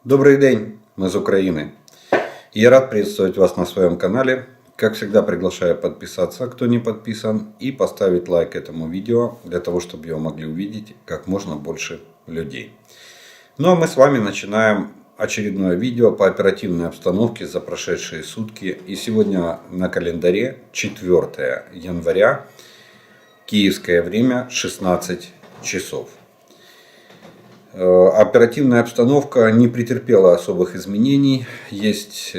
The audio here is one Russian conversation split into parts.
Добрый день, мы из Украины. И я рад приветствовать вас на своем канале. Как всегда, приглашаю подписаться, кто не подписан, и поставить лайк этому видео, для того, чтобы его могли увидеть как можно больше людей. Ну а мы с вами начинаем очередное видео по оперативной обстановке за прошедшие сутки. И сегодня на календаре 4 января, киевское время, 16 часов. Оперативная обстановка не претерпела особых изменений. Есть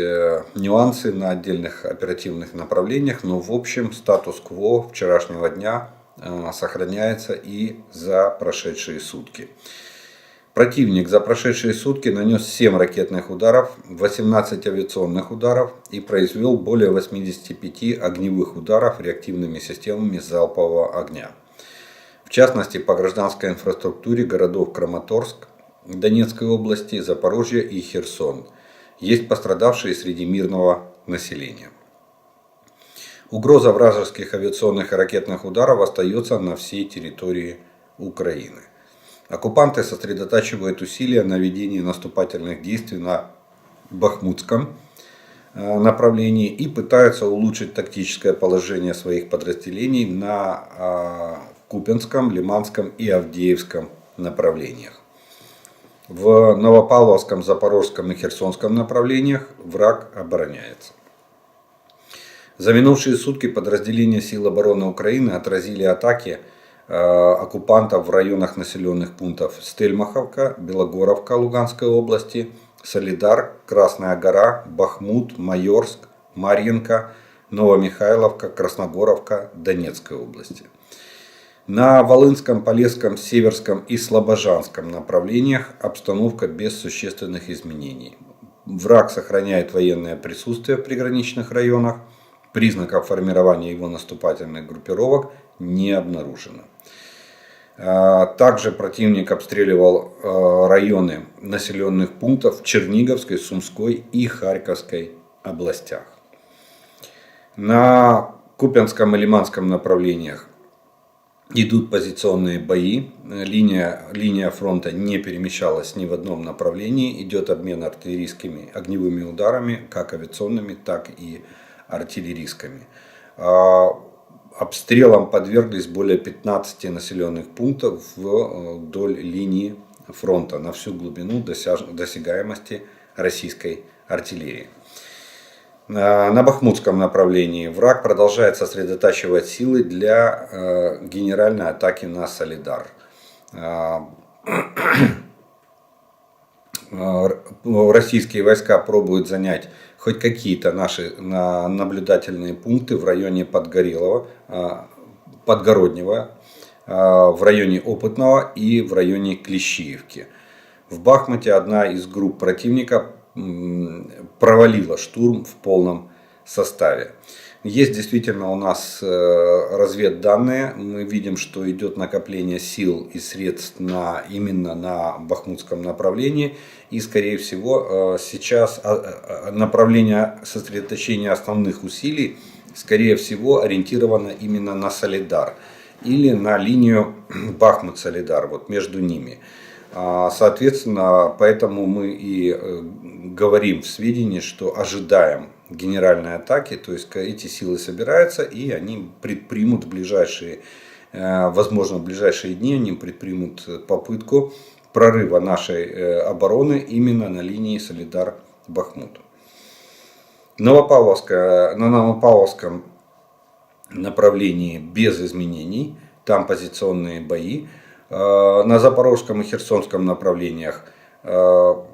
нюансы на отдельных оперативных направлениях, но в общем статус-кво вчерашнего дня сохраняется и за прошедшие сутки. Противник за прошедшие сутки нанес 7 ракетных ударов, 18 авиационных ударов и произвел более 85 огневых ударов реактивными системами залпового огня. В частности, по гражданской инфраструктуре городов Краматорск, Донецкой области, Запорожье и Херсон. Есть пострадавшие среди мирного населения. Угроза вражеских авиационных и ракетных ударов остается на всей территории Украины. Оккупанты сосредотачивают усилия на ведении наступательных действий на Бахмутском направлении и пытаются улучшить тактическое положение своих подразделений на Купянском, Лиманском и Авдеевском направлениях. В Новопавловском, Запорожском и Херсонском направлениях враг обороняется. За минувшие сутки подразделения сил обороны Украины отразили атаки оккупантов в районах населенных пунктов Стельмаховка, Белогоровка Луганской области, Солидар, Красная Гора, Бахмут, Майорск, Марьинка, Новомихайловка, Красногоровка Донецкой области. На Волынском, Полесском, Северском и Слобожанском направлениях обстановка без существенных изменений. Враг сохраняет военное присутствие в приграничных районах. Признаков формирования его наступательных группировок не обнаружено. Также противник обстреливал районы населенных пунктов в Черниговской, Сумской и Харьковской областях. На Купянском и Лиманском направлениях идут позиционные бои. Линия фронта не перемещалась ни в одном направлении. Идет обмен артиллерийскими огневыми ударами, как авиационными, так и артиллерийскими. Обстрелам подверглись более 15 населенных пунктов вдоль линии фронта на всю глубину досягаемости российской артиллерии. На Бахмутском направлении враг продолжает сосредотачивать силы для генеральной атаки на Солидар. Российские войска пробуют занять хоть какие-то наши наблюдательные пункты в районе Подгороднего, в районе Опытного и в районе Клещиевки. В Бахмуте одна из групп противника провалила штурм в полном составе. Есть действительно у нас разведданные. Мы видим, что идет накопление сил и средств именно на Бахмутском направлении. И скорее всего сейчас направление сосредоточения основных усилий скорее всего ориентировано именно на Солидар. Или на линию Бахмут-Солидар, вот между ними. Соответственно, поэтому мы и говорим в сведении, что ожидаем генеральной атаки, то есть эти силы собираются и они предпримут возможно в ближайшие дни они предпримут попытку прорыва нашей обороны именно на линии Солидар-Бахмут. На Новопавловском направлении без изменений, там позиционные бои. На Запорожском и Херсонском направлениях то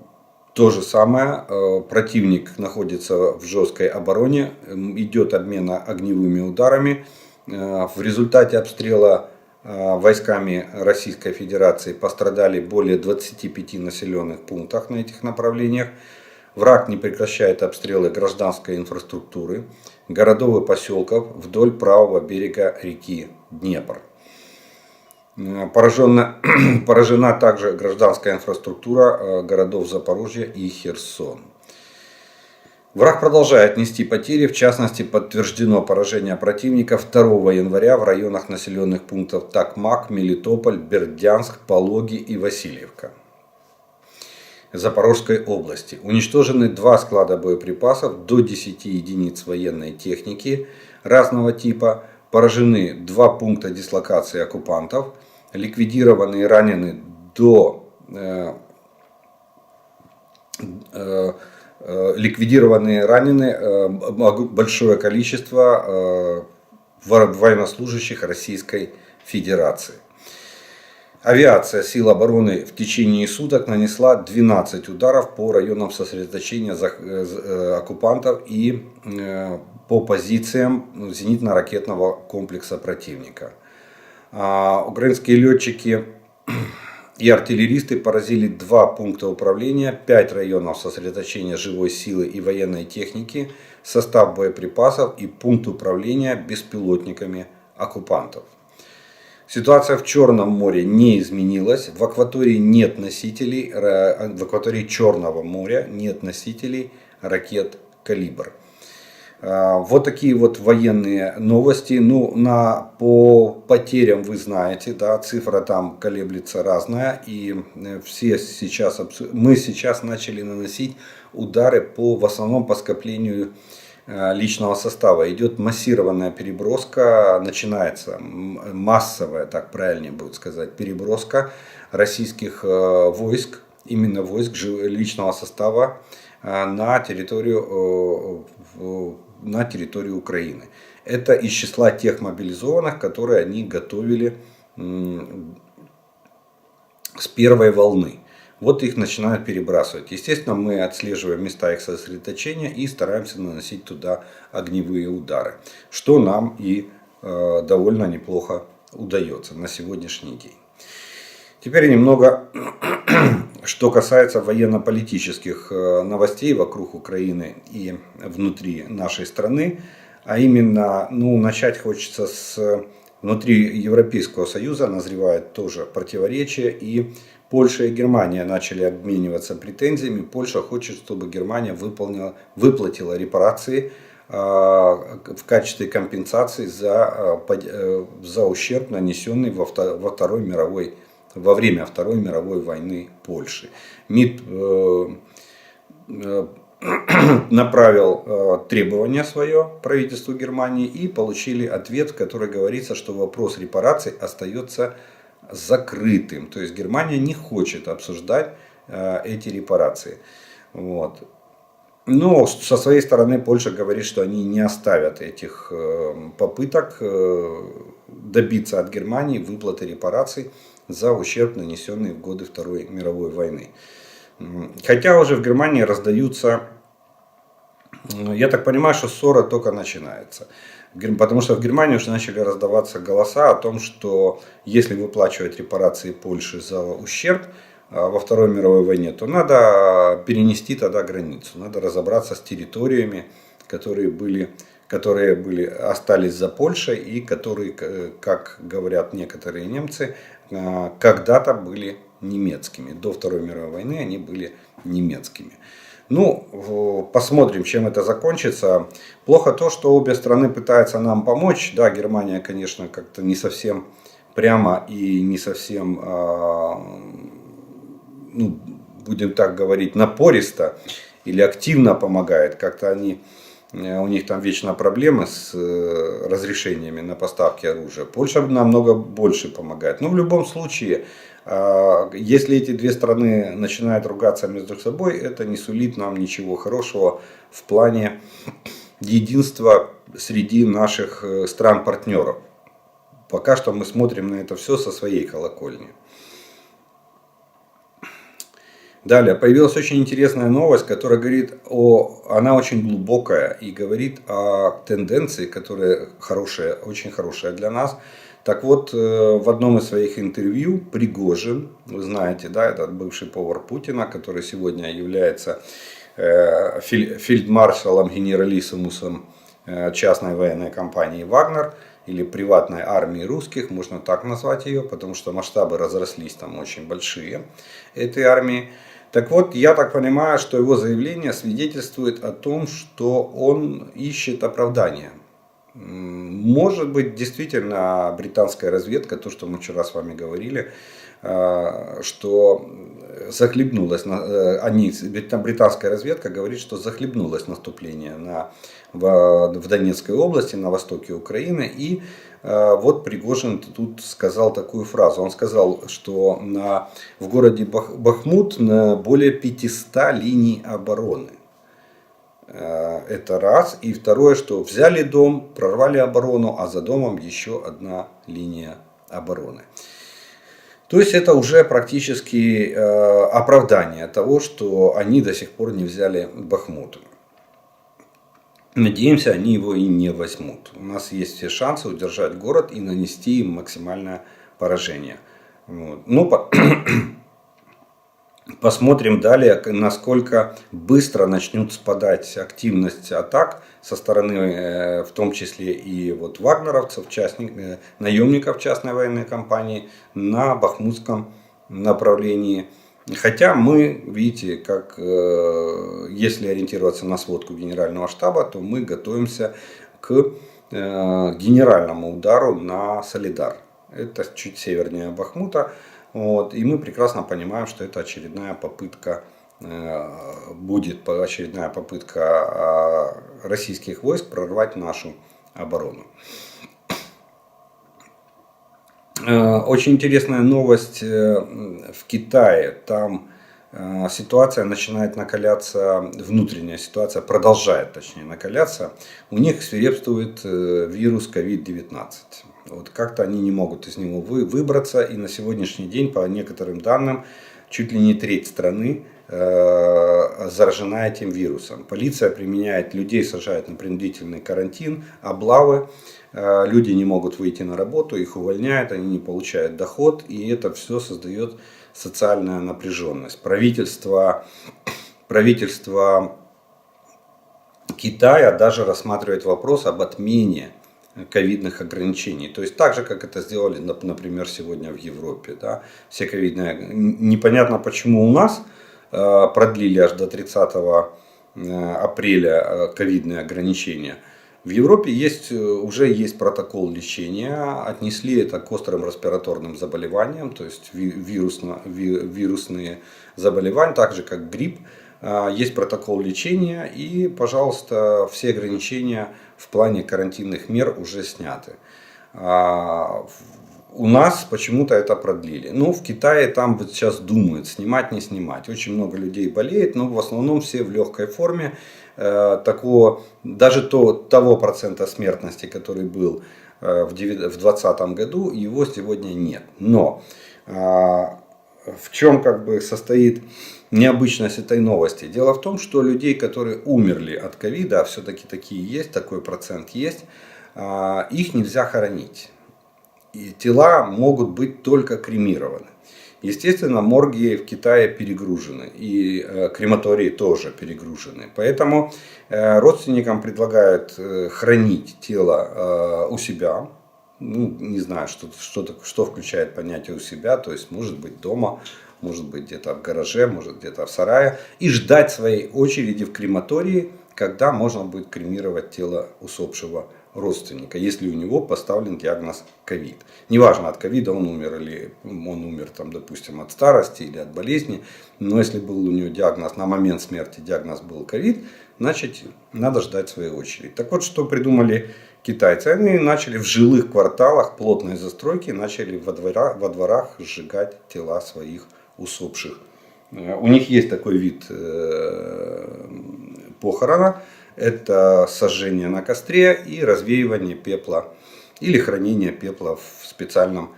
же самое. Противник находится в жесткой обороне, идет обмен огневыми ударами. В результате обстрела войсками Российской Федерации пострадали более 25 населенных пунктов на этих направлениях. Враг не прекращает обстрелы гражданской инфраструктуры, городов и поселков вдоль правого берега реки Днепр. Поражена также гражданская инфраструктура городов Запорожья и Херсон. Враг продолжает нести потери, в частности подтверждено поражение противника 2 января в районах населенных пунктов Токмак, Мелитополь, Бердянск, Пологи и Васильевка. Запорожской области. Уничтожены 2 склада боеприпасов, до 10 единиц военной техники разного типа. Поражены 2 пункта дислокации оккупантов. Ликвидированы и ранены большое количество военнослужащих Российской Федерации. Авиация сил обороны в течение суток нанесла 12 ударов по районам сосредоточения оккупантов и по позициям зенитно-ракетного комплекса противника. Украинские летчики и артиллеристы поразили 2 пункта управления, 5 районов сосредоточения живой силы и военной техники, состав боеприпасов и пункт управления беспилотниками оккупантов. Ситуация в Черном море не изменилась. В акватории Черного моря нет носителей ракет «Калибр». Вот такие вот военные новости. По потерям вы знаете, да, цифра там колеблется разная. И мы сейчас начали наносить удары в основном по скоплению личного состава. Идет массированная переброска, начинается массовая, так правильнее будет сказать, переброска российских войск, именно войск личного состава на территорию Украины. Это из числа тех мобилизованных, которые они готовили с первой волны. Вот их начинают перебрасывать. Естественно, мы отслеживаем места их сосредоточения и стараемся наносить туда огневые удары. Что нам и довольно неплохо удается на сегодняшний день. Теперь немного, что касается военно-политических новостей вокруг Украины и внутри нашей страны. А именно, начать хочется внутри Европейского Союза назревает тоже противоречие, и Польша и Германия начали обмениваться претензиями. Польша хочет, чтобы Германия выплатила репарации в качестве компенсации за ущерб, нанесенный во время Второй мировой войны Польши. МИД направил требование свое правительству Германии и получили ответ, в котором говорится, что вопрос репараций остается закрытым. То есть Германия не хочет обсуждать эти репарации. Вот. Но со своей стороны Польша говорит, что они не оставят этих попыток добиться от Германии выплаты репараций за ущерб, нанесенный в годы Второй мировой войны. Хотя уже в Германии раздаются, я так понимаю, что ссора только начинается. Потому что в Германии уже начали раздаваться голоса о том, что если выплачивать репарации Польши за ущерб во Второй мировой войне, то надо перенести тогда границу. Надо разобраться с территориями, которые остались за Польшей и которые, как говорят некоторые немцы, когда-то были немецкими. До Второй мировой войны они были немецкими. Посмотрим, чем это закончится. Плохо то, что обе страны пытаются нам помочь. Да, Германия, конечно, как-то не совсем прямо и не совсем, будем так говорить, напористо или активно помогает. Как-то у них там вечно проблемы с разрешениями на поставки оружия. Польша намного больше помогает. Но в любом случае, если эти две страны начинают ругаться между собой, это не сулит нам ничего хорошего в плане единства среди наших стран-партнеров. Пока что мы смотрим на это все со своей колокольни. Далее, появилась очень интересная новость, которая говорит она очень глубокая и говорит о тенденции, которая хорошая, очень хорошая для нас. Так вот, в одном из своих интервью Пригожин, вы знаете, да, этот бывший повар Путина, который сегодня является фельдмаршалом генералиссимусом частной военной компании «Вагнер», или приватной армии русских, можно так назвать ее, потому что масштабы разрослись там очень большие этой армии. Так вот, я так понимаю, что его заявление свидетельствует о том, что он ищет оправдания. Может быть, действительно британская разведка, то, что мы вчера с вами говорили, что захлебнулась, британская разведка говорит, что захлебнулось наступление в Донецкой области, на востоке Украины. И вот Пригожин тут сказал такую фразу. Он сказал, что в городе Бахмут более 500 линий обороны. Это раз. И второе, что взяли дом, прорвали оборону, а за домом еще одна линия обороны. То есть это уже практически оправдание того, что они до сих пор не взяли Бахмут. Надеемся, они его и не возьмут. У нас есть все шансы удержать город и нанести им максимальное поражение. Вот. Посмотрим далее, насколько быстро начнет спадать активность атак со стороны, в том числе и вот вагнеровцев, наемников частной военной компании на бахмутском направлении. Хотя мы, видите, как если ориентироваться на сводку Генерального штаба, то мы готовимся к генеральному удару на Солидар. Это чуть севернее Бахмута. Вот, и мы прекрасно понимаем, что это будет очередная попытка российских войск прорвать нашу оборону. Очень интересная новость в Китае. Там ситуация начинает накаляться, внутренняя ситуация продолжает, точнее, накаляться. У них свирепствует вирус COVID-19. Вот как-то они не могут из него выбраться. И на сегодняшний день, по некоторым данным, чуть ли не треть страны заражена этим вирусом. Полиция применяет, людей сажает на принудительный карантин, облавы. Люди не могут выйти на работу, их увольняют, они не получают доход. И это все создает социальную напряженность. Правительство Китая даже рассматривает вопрос об отмене ковидных ограничений. То есть так же, как это сделали, например, сегодня в Европе. Да? Все ковидные. Непонятно, почему у нас продлили аж до 30 апреля ковидные ограничения. В Европе уже есть протокол лечения. Отнесли это к острым респираторным заболеваниям, то есть вирусные заболевания, так же как грипп. Есть протокол лечения, и, пожалуйста, все ограничения в плане карантинных мер уже сняты. У нас почему-то это продлили. В Китае там вот сейчас думают, снимать, не снимать. Очень много людей болеет, но в основном все в легкой форме. Даже того процента смертности, который был в 2020 году, его сегодня нет. Но в чем состоит необычность этой новости? Дело в том, что людей, которые умерли от ковида, а все-таки такие есть, такой процент есть, их нельзя хоронить. И тела могут быть только кремированы. Естественно, морги в Китае перегружены, и крематории тоже перегружены. Поэтому родственникам предлагают хранить тело у себя. Не знаю, что включает понятие у себя, то есть может быть дома, может быть где-то в гараже, может где-то в сарае, и ждать своей очереди в крематории, когда можно будет кремировать тело усопшего родственника, если у него поставлен диагноз ковид. Неважно, от ковида он умер, или он умер, допустим, от старости или от болезни, но если был у него диагноз, на момент смерти диагноз был ковид, значит надо ждать своей очереди. Так вот, что придумали китайцы? Они начали в жилых кварталах плотной застройки, начали во дворах сжигать тела своих усопших. У них есть такой вид похорона. Это сожжение на костре и развеивание пепла или хранение пепла в специальном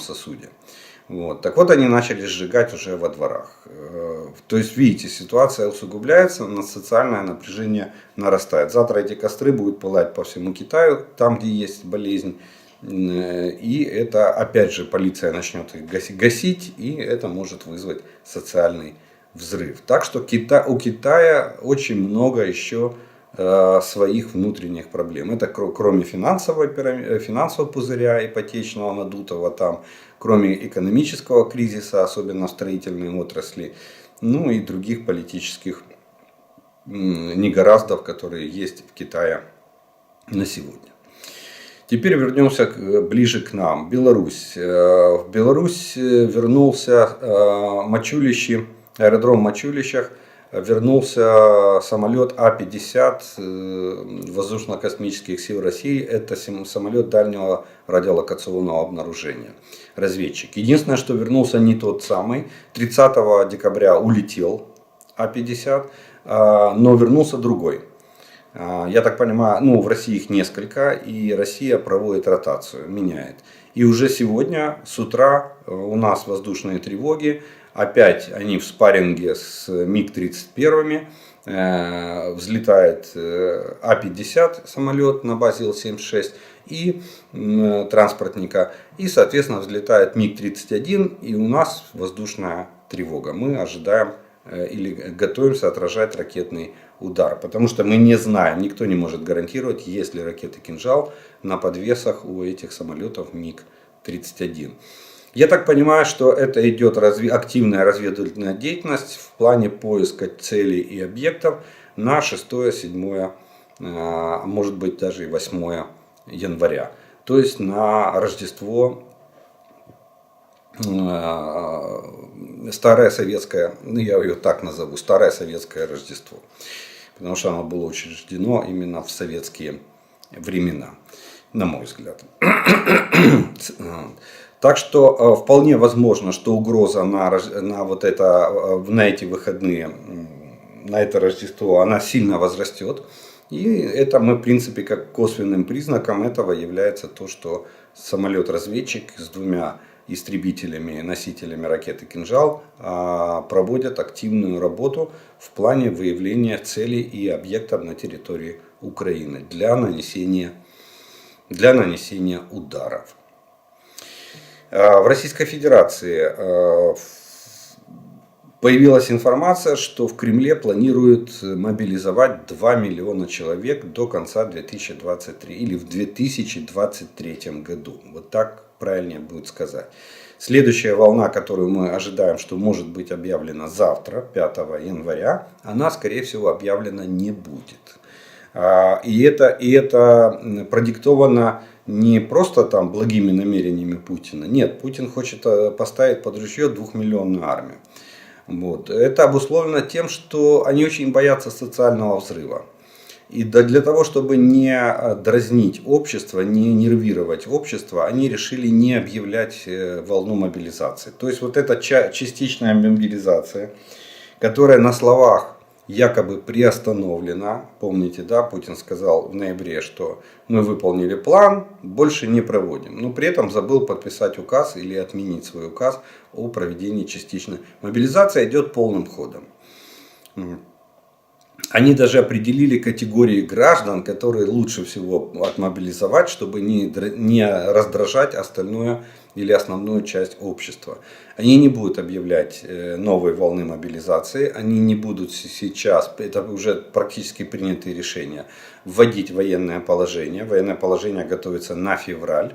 сосуде. Вот. Так вот, они начали сжигать уже во дворах. То есть, видите, ситуация усугубляется, социальное напряжение нарастает. Завтра эти костры будут пылать по всему Китаю, там, где есть болезнь. И это, опять же, полиция начнет их гасить, и это может вызвать социальный взрыв. Так что у Китая очень много еще своих внутренних проблем. Это кроме финансового пузыря ипотечного надутого, там, кроме экономического кризиса, особенно в строительной отрасли, и других политических негораздов, которые есть в Китае на сегодня. Теперь вернемся ближе к нам. Беларусь. В Беларусь вернулся Мачулищи, аэродром Мачулищах. Вернулся самолет А-50 воздушно-космических сил России. Это самолет дальнего радиолокационного обнаружения. Разведчик. Единственное, что вернулся не тот самый. 30 декабря улетел А-50, но вернулся другой. Я так понимаю, в России их несколько, и Россия проводит ротацию, меняет. И уже сегодня с утра у нас воздушные тревоги. Опять они в спарринге с МиГ-31. Взлетает А-50 самолет на базе Ил-76 и транспортника. И, соответственно, взлетает МиГ-31. И у нас воздушная тревога. Мы ожидаем или готовимся отражать ракетный удар. Потому что мы не знаем, никто не может гарантировать, есть ли ракеты «Кинжал» на подвесах у этих самолетов МиГ-31. Я так понимаю, что это идет активная разведывательная деятельность в плане поиска целей и объектов на 6-7, может быть даже и 8 января. То есть на Рождество, старое советское, я ее так назову, старое советское Рождество. Потому что оно было учреждено именно в советские времена, на мой взгляд. Так что вполне возможно, что угроза на эти выходные, на это Рождество, она сильно возрастет. И это мы, в принципе, как косвенным признаком этого является то, что самолет-разведчик с 2 истребителями, носителями ракеты «Кинжал» проводят активную работу в плане выявления целей и объектов на территории Украины для нанесения ударов. В Российской Федерации появилась информация, что в Кремле планируют мобилизовать 2 миллиона человек до конца 2023 или в 2023 году. Вот так правильнее будет сказать. Следующая волна, которую мы ожидаем, что может быть объявлена завтра, 5 января, она, скорее всего, объявлена не будет. И это продиктовано не просто там благими намерениями Путина. Нет, Путин хочет поставить под ружье 2-миллионную армию. Вот. Это обусловлено тем, что они очень боятся социального взрыва. И для того, чтобы не дразнить общество, не нервировать общество, они решили не объявлять волну мобилизации. То есть вот эта частичная мобилизация, которая на словах якобы приостановлена. Помните, да, Путин сказал в ноябре, что мы выполнили план, больше не проводим. Но при этом забыл подписать указ или отменить свой указ о проведении частичной мобилизации. Идет полным ходом. Они даже определили категории граждан, которые лучше всего отмобилизовать, чтобы не раздражать остальное или основную часть общества. Они не будут объявлять новой волны мобилизации, они не будут сейчас, это уже практически принятые решения, вводить военное положение. Военное положение готовится на февраль,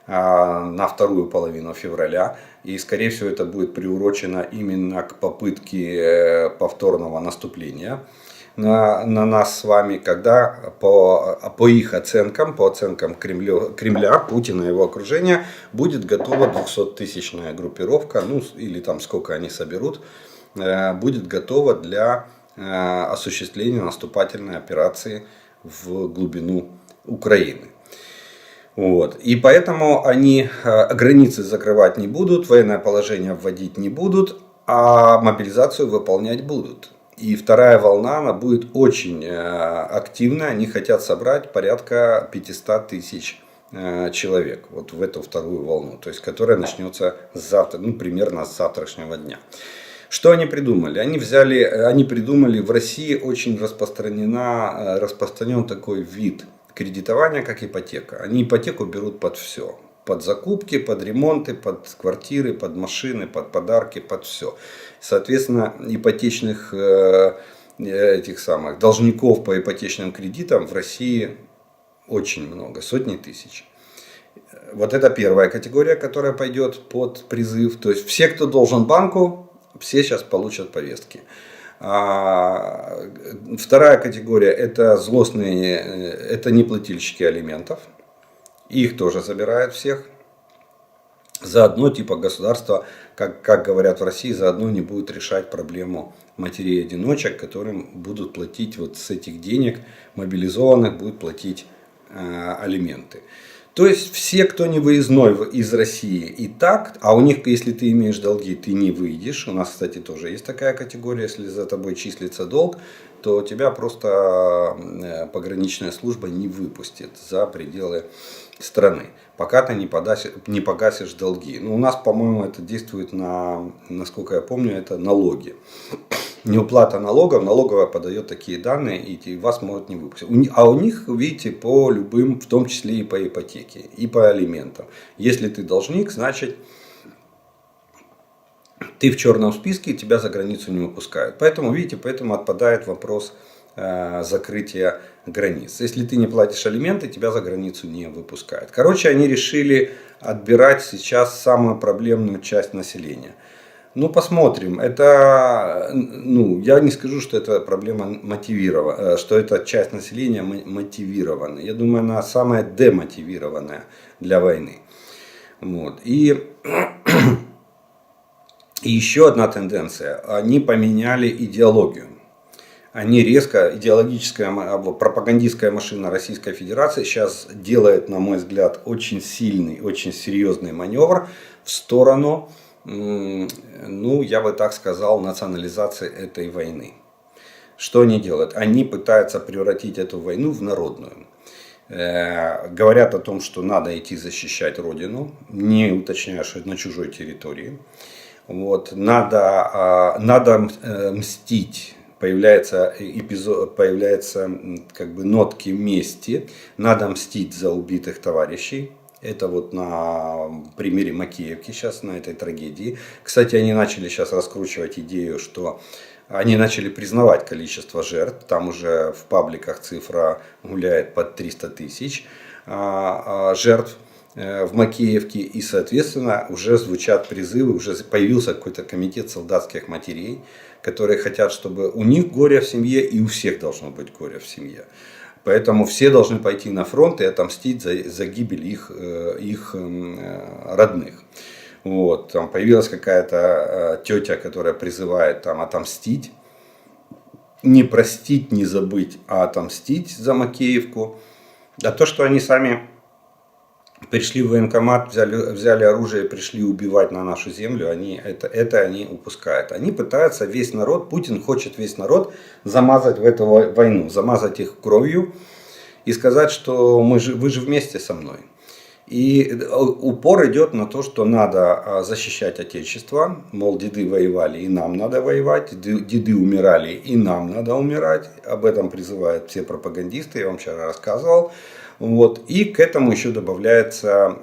на вторую половину февраля. И, скорее всего, это будет приурочено именно к попытке повторного наступления на нас с вами, когда по их оценкам, по оценкам Кремля, Путина и его окружения, будет готова 200-тысячная группировка, или там сколько они соберут, будет готова для осуществления наступательной операции в глубину Украины. Вот. И поэтому они границы закрывать не будут, военное положение вводить не будут, а мобилизацию выполнять будут. И вторая волна, она будет очень активная. Они хотят собрать порядка 500 тысяч человек вот в эту вторую волну, то есть которая начнется завтра, примерно с завтрашнего дня. Что они придумали? Они придумали, в России очень распространен такой вид кредитования, как ипотека. Они ипотеку берут под все. Под закупки, под ремонты, под квартиры, под машины, под подарки, под все. Соответственно, ипотечных должников по ипотечным кредитам в России очень много, сотни тысяч. Вот это первая категория, которая пойдет под призыв. То есть все, кто должен банку, все сейчас получат повестки. Вторая категория — это злостные, это неплательщики алиментов. их тоже забирают всех. Заодно типа государство, как говорят в России, заодно не будет решать проблему матерей-одиночек, которым будут платить вот с этих денег мобилизованных, будут платить алименты. То есть все, кто не выездной из России и так, а у них, если ты имеешь долги, ты не выйдешь. У нас, кстати, тоже есть такая категория, если за тобой числится долг, то тебя просто пограничная служба не выпустит за пределы страны, пока ты не погасишь долги. Ну, у нас, по-моему, это действует насколько я помню, это налоги. Неуплата налогов, налоговая подает такие данные, и вас могут не выпустить. А у них, видите, по любым, в том числе и по ипотеке, и по алиментам. Если ты должник, значит, ты в черном списке, тебя за границу не выпускают. Поэтому, видите, поэтому отпадает вопрос закрытия границ. Если ты не платишь алименты, тебя за границу не выпускают. Короче, они решили отбирать сейчас самую проблемную часть населения. Ну, посмотрим. Это, я не скажу, что это проблема мотивирована, что эта часть населения мотивирована. Я думаю, она самая демотивированная для войны. Вот. И еще одна тенденция. Они поменяли идеологию. Они резко, идеологическая, пропагандистская машина Российской Федерации сейчас делает, на мой взгляд, очень сильный, очень серьезный маневр в сторону, я бы так сказал, национализации этой войны. Что они делают? Они пытаются превратить эту войну в народную. Говорят о том, что надо идти защищать Родину, не уточняя, что это на чужой территории. Вот. Надо мстить. Появляются как бы нотки мести. Надо мстить за убитых товарищей. Это вот на примере Макеевки сейчас, на этой трагедии. Кстати, они начали сейчас раскручивать идею, что они начали признавать количество жертв. Там уже в пабликах цифра гуляет под 300 тысяч жертв в Макеевке. И, соответственно, уже звучат призывы, уже появился какой-то комитет солдатских матерей, которые хотят, чтобы у них горе в семье и у всех должно быть горе в семье. Поэтому все должны пойти на фронт и отомстить за гибель их родных. Вот. Там появилась какая-то тетя, которая призывает отомстить. Не простить, не забыть, а отомстить за Макеевку. А то, что они сами пришли в военкомат, взяли оружие и пришли убивать на нашу землю, это они упускают. Они пытаются весь народ, Путин хочет весь народ замазать в эту войну, замазать их кровью и сказать, что вы же вместе со мной. И упор идет на то, что надо защищать Отечество, мол, деды воевали и нам надо воевать, деды умирали и нам надо умирать. Об этом призывают все пропагандисты, я вам вчера рассказывал. Вот. И к этому еще добавляется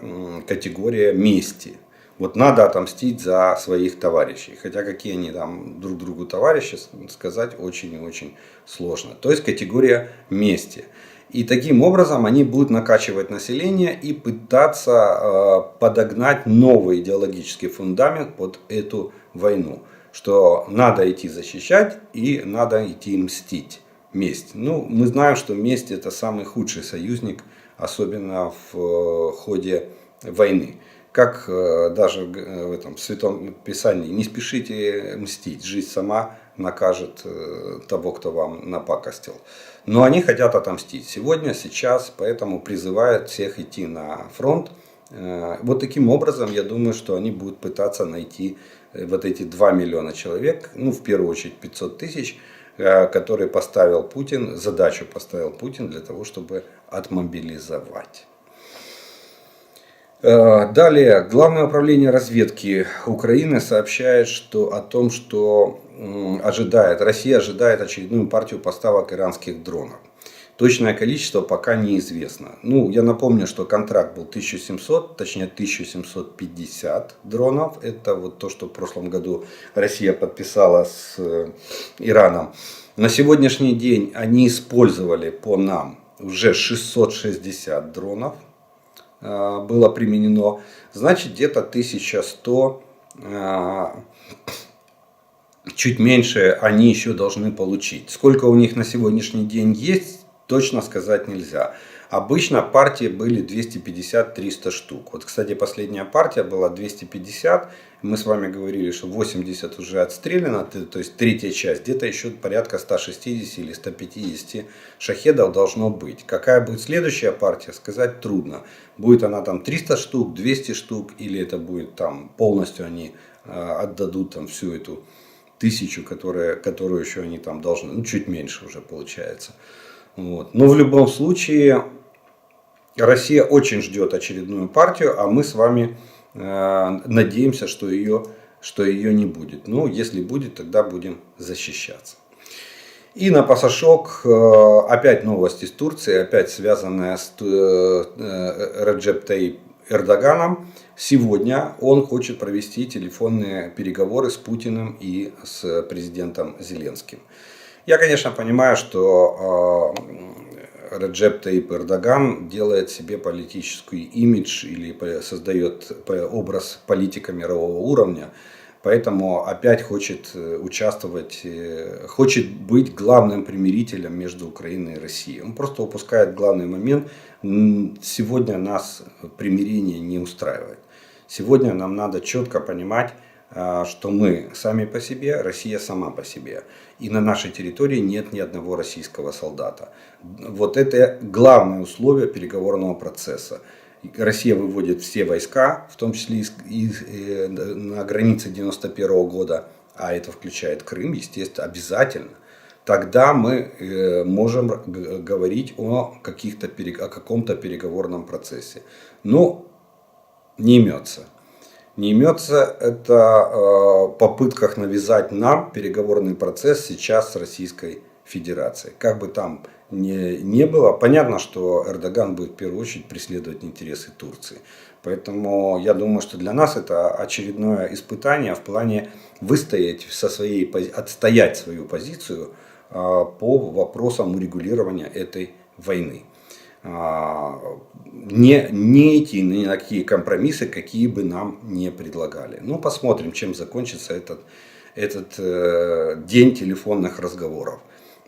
категория мести. Вот надо отомстить за своих товарищей. Хотя какие они там друг другу товарищи, сказать очень и очень сложно. То есть категория мести. И таким образом они будут накачивать население и пытаться подогнать новый идеологический фундамент под эту войну. Что надо идти защищать и надо идти мстить. Месть. Мы знаем, что месть это самый худший союзник, особенно в ходе войны. Как даже в этом Святом Писании, не спешите мстить, жизнь сама накажет того, кто вам напакостил. Но они хотят отомстить сегодня, сейчас, поэтому призывают всех идти на фронт. Вот таким образом, я думаю, что они будут пытаться найти вот эти 2 миллиона человек, в первую очередь 500 тысяч, который задачу поставил Путин для того, чтобы отмобилизовать. Далее, Главное управление разведки Украины сообщает о том, что Россия ожидает очередную партию поставок иранских дронов. Точное количество пока неизвестно. Я напомню, что контракт был 1700, точнее 1750 дронов. Это вот то, что в прошлом году Россия подписала с Ираном. На сегодняшний день они использовали по нам уже 660 дронов. Было применено. Значит, где-то 1100, чуть меньше они еще должны получить. Сколько у них на сегодняшний день есть, точно сказать нельзя. Обычно партии были 250-300 штук. Вот, кстати, последняя партия была 250. Мы с вами говорили, что 80 уже отстреляно, то есть третья часть. Где-то еще порядка 160 или 150 шахедов должно быть. Какая будет следующая партия, сказать трудно. Будет она там 300 штук, 200 штук, или это будет там полностью они отдадут там всю эту тысячу, которую еще они там должны, ну чуть меньше уже получается. Вот. Но в любом случае Россия очень ждет очередную партию, а мы с вами надеемся, что ее не будет. Ну, если будет, тогда будем защищаться. И на пасашок опять новость из Турции, опять связанная с Реджеп Таyyip Эрдоганом. Сегодня он хочет провести телефонные переговоры с Путиным и с президентом Зеленским. Я, конечно, понимаю, что Реджеп Таyyip Эрдоган делает себе политический имидж или создает образ политика мирового уровня. Поэтому опять хочет участвовать, хочет быть главным примирителем между Украиной и Россией. Он просто упускает главный момент. Сегодня нас примирение не устраивает. Сегодня нам надо четко понимать, что мы сами по себе, Россия сама по себе. И на нашей территории нет ни одного российского солдата. Вот это главное условие переговорного процесса. Россия выводит все войска, в том числе и на границе 91 года, а это включает Крым, естественно, обязательно. Тогда мы можем говорить о каком-то переговорном процессе. Но не имется. Не имется это попытках навязать нам переговорный процесс сейчас с Российской Федерацией. Как бы там не было, понятно, что Эрдоган будет в первую очередь преследовать интересы Турции. Поэтому я думаю, что для нас это очередное испытание в плане выстоять отстоять свою позицию по вопросам урегулирования этой войны. Не идти ни на какие компромиссы, какие бы нам не предлагали. Ну, посмотрим, чем закончится этот день телефонных разговоров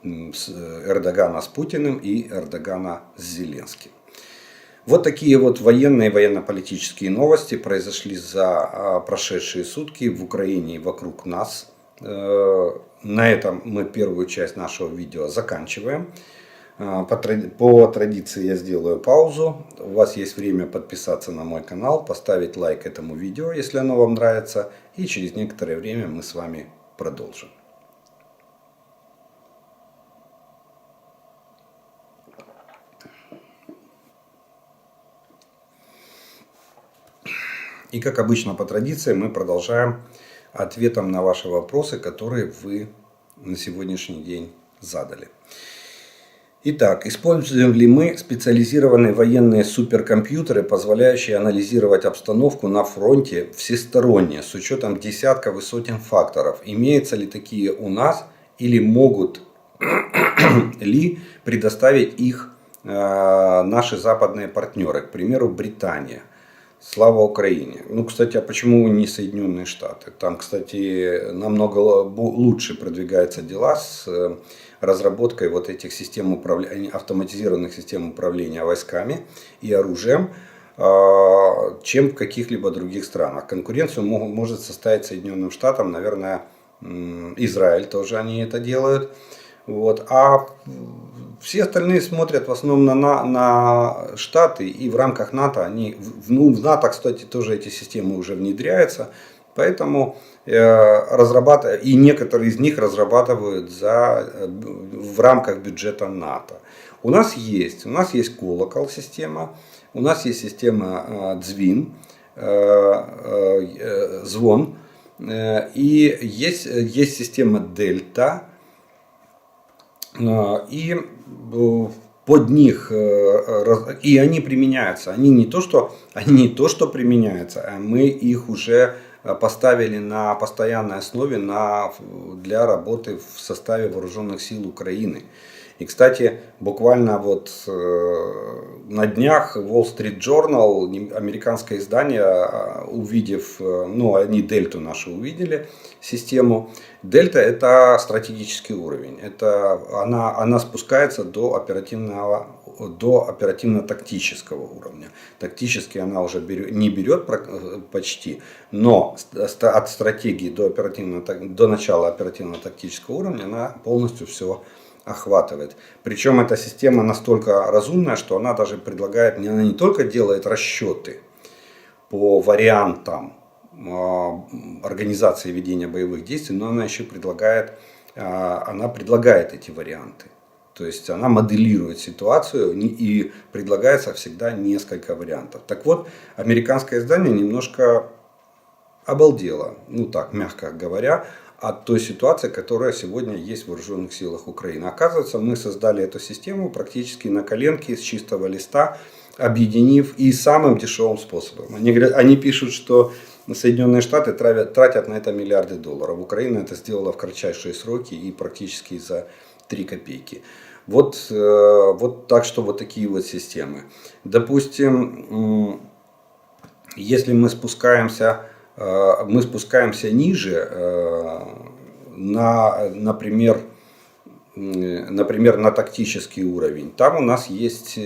Эрдогана с Путиным и Эрдогана с Зеленским. Вот такие вот военные и военно-политические новости произошли за прошедшие сутки в Украине и вокруг нас. На этом мы первую часть нашего видео заканчиваем. По традиции я сделаю паузу. У вас есть время подписаться на мой канал, поставить лайк этому видео, если оно вам нравится. И через некоторое время мы с вами продолжим. И как обычно по традиции мы продолжаем ответом на ваши вопросы, которые вы на сегодняшний день задали. Итак, используем ли мы специализированные военные суперкомпьютеры, позволяющие анализировать обстановку на фронте всесторонне, с учетом десятков и сотен факторов? Имеются ли такие у нас или могут ли предоставить их наши западные партнеры, к примеру, Британия? Слава Украине. Ну, кстати, а почему не Соединенные Штаты? Там, кстати, намного лучше продвигаются дела с разработкой вот этих систем управления, автоматизированных систем управления войсками и оружием, чем в каких-либо других странах. Конкуренцию может составить Соединенным Штатам, наверное, Израиль тоже они это делают. Вот. А все остальные смотрят в основном на Штаты, и в рамках НАТО в НАТО, кстати, тоже эти системы уже внедряются, поэтому и некоторые из них разрабатывают в рамках бюджета НАТО. У нас есть Колокол система, у нас есть система Звон, и есть система Дельта. И под них, и они применяются, они не то что применяются, а мы их уже поставили на постоянной основе для работы в составе вооруженных сил Украины. И, кстати, буквально вот на днях Wall Street Journal, американское издание, увидев, ну, они дельту нашу увидели, систему. Дельта — это стратегический уровень. Это она спускается до оперативно-тактического уровня. Тактически она уже не берет почти, но от стратегии до начала оперативно-тактического уровня она полностью все охватывает. Причем эта система настолько разумная, что она даже предлагает, она не только делает расчеты по вариантам организации ведения боевых действий, но она еще предлагает эти варианты. То есть она моделирует ситуацию и предлагается всегда несколько вариантов. Так вот, американское издание немножко обалдело, ну так, мягко говоря, от той ситуации, которая сегодня есть в вооруженных силах Украины. Оказывается, мы создали эту систему практически на коленке, с чистого листа, объединив и самым дешевым способом. Они пишут, что Соединенные Штаты тратят на это миллиарды долларов. Украина это сделала в кратчайшие сроки и практически за 3 копейки. Вот так что вот такие вот системы. Допустим, если мы спускаемся ниже, например, на тактический уровень. Там у нас есть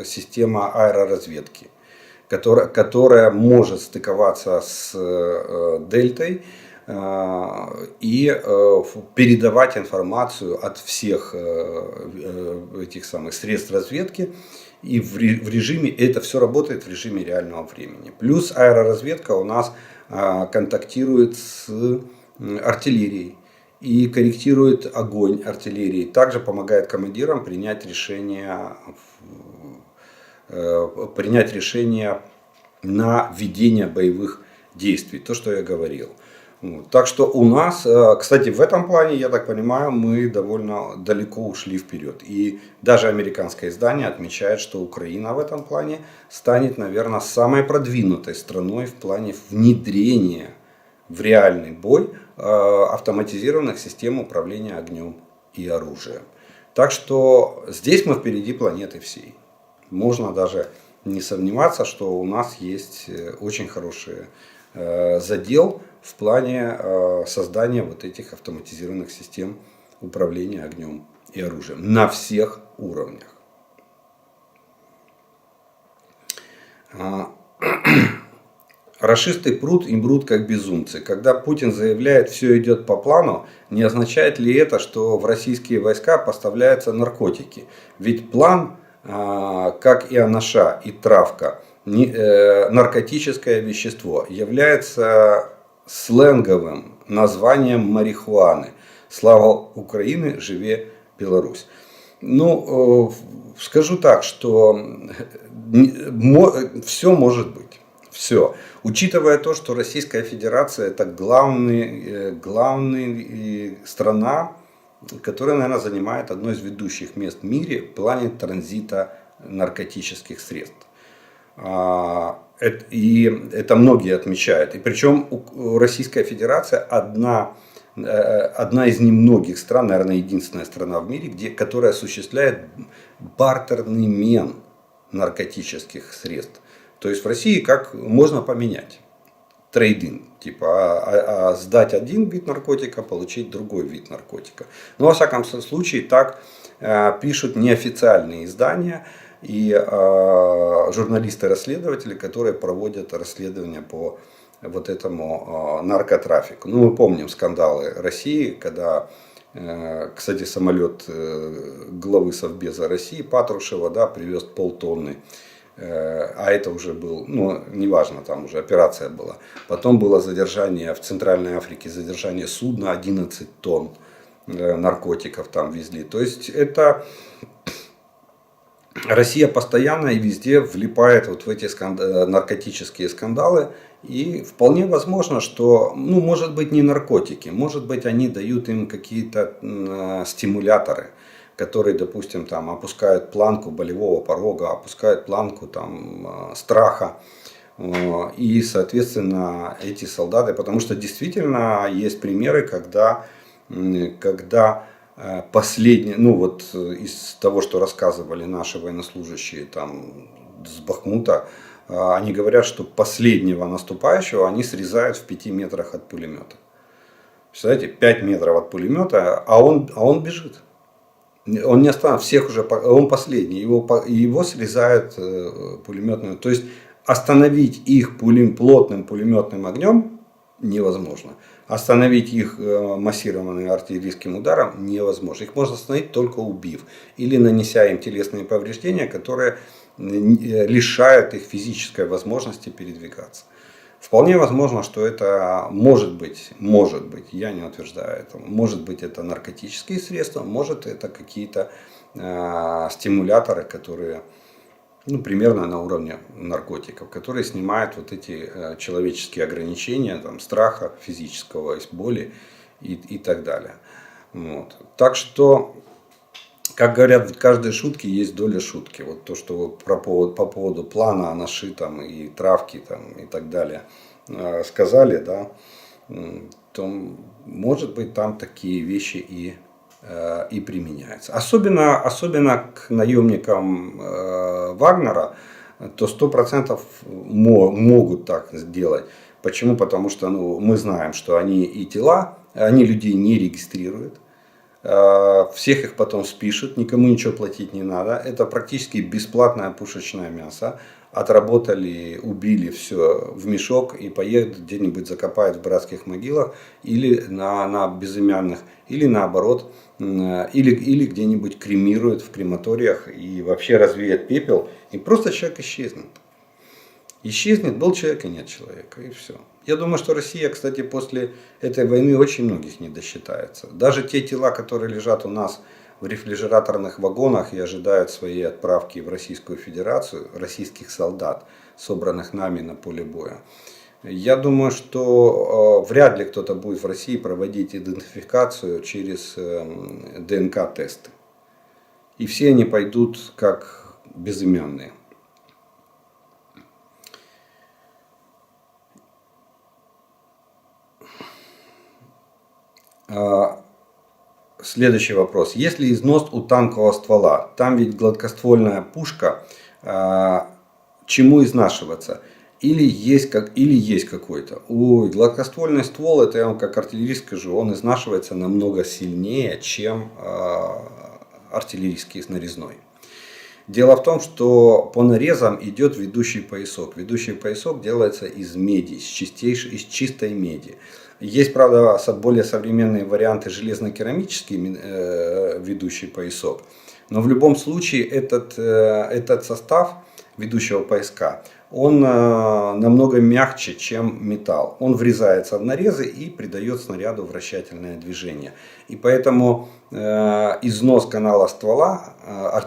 система аэроразведки, которая может стыковаться с дельтой и передавать информацию от всех этих самых средств разведки. И в режиме, это все работает в режиме реального времени. Плюс аэроразведка у нас контактирует с артиллерией и корректирует огонь артиллерии. Также помогает командирам принять решение на ведение боевых действий. То, что я говорил. Так что у нас, кстати, в этом плане, я так понимаю, мы довольно далеко ушли вперед. И даже американское издание отмечает, что Украина в этом плане станет, наверное, самой продвинутой страной в плане внедрения в реальный бой автоматизированных систем управления огнем и оружием. Так что здесь мы впереди планеты всей. Можно даже не сомневаться, что у нас есть очень хороший задел в плане создания вот этих автоматизированных систем управления огнем и оружием на всех уровнях. Рашисты прут и мрут как безумцы. Когда Путин заявляет, все идет по плану, не означает ли это, что в российские войска поставляются наркотики? Ведь план, как и анаша, и травка, наркотическое вещество, является сленговым названием марихуаны. Слава Украины, живе Беларусь. Ну, скажу так, что все может быть. Все. Учитывая то, что Российская Федерация это главная страна, которая, наверное, занимает одно из ведущих мест в мире в плане транзита наркотических средств. И это многие отмечают. И причем Российская Федерация одна из немногих стран, наверное, единственная страна в мире, которая осуществляет бартерный мен наркотических средств. То есть в России как можно поменять трейдинг, типа сдать один вид наркотика, получить другой вид наркотика. Но во всяком случае так пишут неофициальные издания и журналисты-расследователи, которые проводят расследования по вот этому наркотрафику. Ну, мы помним скандалы России, когда, кстати, самолет главы Совбеза России Патрушева, да, привез полтонны. А это уже был, ну, неважно, там уже операция была. Потом было задержание в Центральной Африке, задержание судна, 11 тонн наркотиков там везли. То есть это Россия постоянно и везде влипает вот в эти наркотические скандалы. И вполне возможно, что, ну, может быть, не наркотики, может быть, они дают им какие-то стимуляторы, которые, допустим, там, опускают планку болевого порога, опускают планку там, страха. И, соответственно, эти солдаты, потому что действительно есть примеры, когда последний, ну вот из того, что рассказывали наши военнослужащие там с Бахмута, они говорят, что последнего наступающего они срезают в 5 метрах от пулемета. Представляете, 5 метров от пулемета, а он бежит. Он не останавливается, всех уже, он последний, его срезают пулеметную. То есть остановить их плотным пулеметным огнем невозможно. Остановить их массированным артиллерийским ударом невозможно. Их можно остановить только убив или нанеся им телесные повреждения, которые лишают их физической возможности передвигаться. Вполне возможно, что это может быть, я не утверждаю этого, может быть это наркотические средства, может это какие-то стимуляторы, которые примерно на уровне наркотиков, которые снимают вот эти человеческие ограничения, там, страха физического, боли и так далее. Вот. Так что, как говорят, в каждой шутке есть доля шутки. Вот то, что вы по поводу плана Анаши там, и травки там, и так далее сказали, да, то может быть там такие вещи и применяются. Особенно к наемникам Вагнера, то 100% могут так сделать. Почему? Потому что мы знаем, что они людей не регистрируют. Всех их потом спишут, никому ничего платить не надо. Это практически бесплатное пушечное мясо. Отработали, убили все в мешок и поедут где-нибудь закопают в братских могилах или на безымянных, или наоборот, или где-нибудь кремируют в крематориях и вообще развеют пепел, и просто человек исчезнет. Исчезнет, был человек и нет человека, и все. Я думаю, что Россия, кстати, после этой войны очень многих не досчитается. Даже те тела, которые лежат у нас в рефрижераторных вагонах и ожидают своей отправки в Российскую Федерацию, российских солдат, собранных нами на поле боя. Я думаю, что вряд ли кто-то будет в России проводить идентификацию через ДНК-тесты. И все они пойдут как безымянные. Следующий вопрос. Есть ли износ у танкового ствола? Там ведь гладкоствольная пушка. Чему изнашиваться? Или есть какой-то? Гладкоствольный ствол, это я вам как артиллерист скажу, он изнашивается намного сильнее, чем артиллерийский нарезной. Дело в том, что по нарезам идет ведущий поясок. Ведущий поясок делается из меди, из чистой меди. Есть, правда, более современные варианты железно-керамический ведущий поясок. Но в любом случае этот состав ведущего пояска, он намного мягче, чем металл. Он врезается в нарезы и придает снаряду вращательное движение. И поэтому износ канала ствола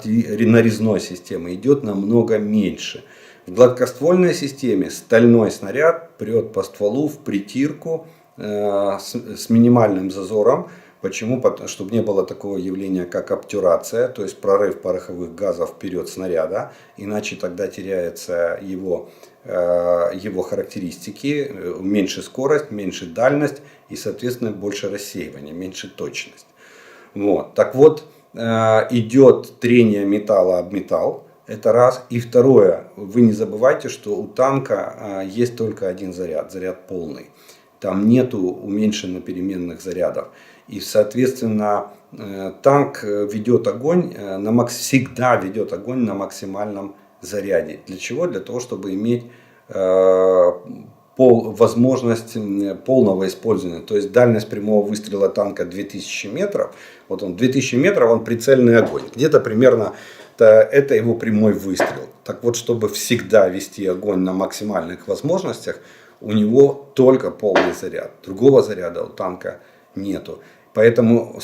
нарезной системы идет намного меньше. В гладкоствольной системе стальной снаряд прет по стволу в притирку с минимальным зазором. Почему? Чтобы не было такого явления, как обтюрация, то есть прорыв пороховых газов вперед снаряда, иначе тогда теряются его характеристики, меньше скорость, меньше дальность и, соответственно, больше рассеивания, меньше точность. Вот. Так вот, идет трение металла об металл, это раз. И второе, вы не забывайте, что у танка есть только один заряд полный. Там нету уменьшенно переменных зарядов. И, соответственно, танк ведет огонь, всегда ведет огонь на максимальном заряде. Для чего? Для того, чтобы иметь возможность полного использования. То есть дальность прямого выстрела танка 2000 метров. Вот он 2000 метров, он прицельный огонь. Где-то примерно это его прямой выстрел. Так вот, чтобы всегда вести огонь на максимальных возможностях, у него только полный заряд. Другого заряда у танка нету. Поэтому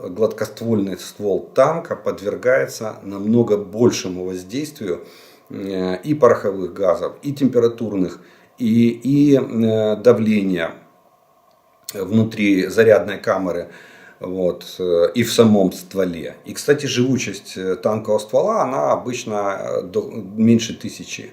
гладкоствольный ствол танка подвергается намного большему воздействию и пороховых газов, и температурных, и давления внутри зарядной камеры, вот, и в самом стволе. И, кстати, живучесть танкового ствола, она обычно меньше 1000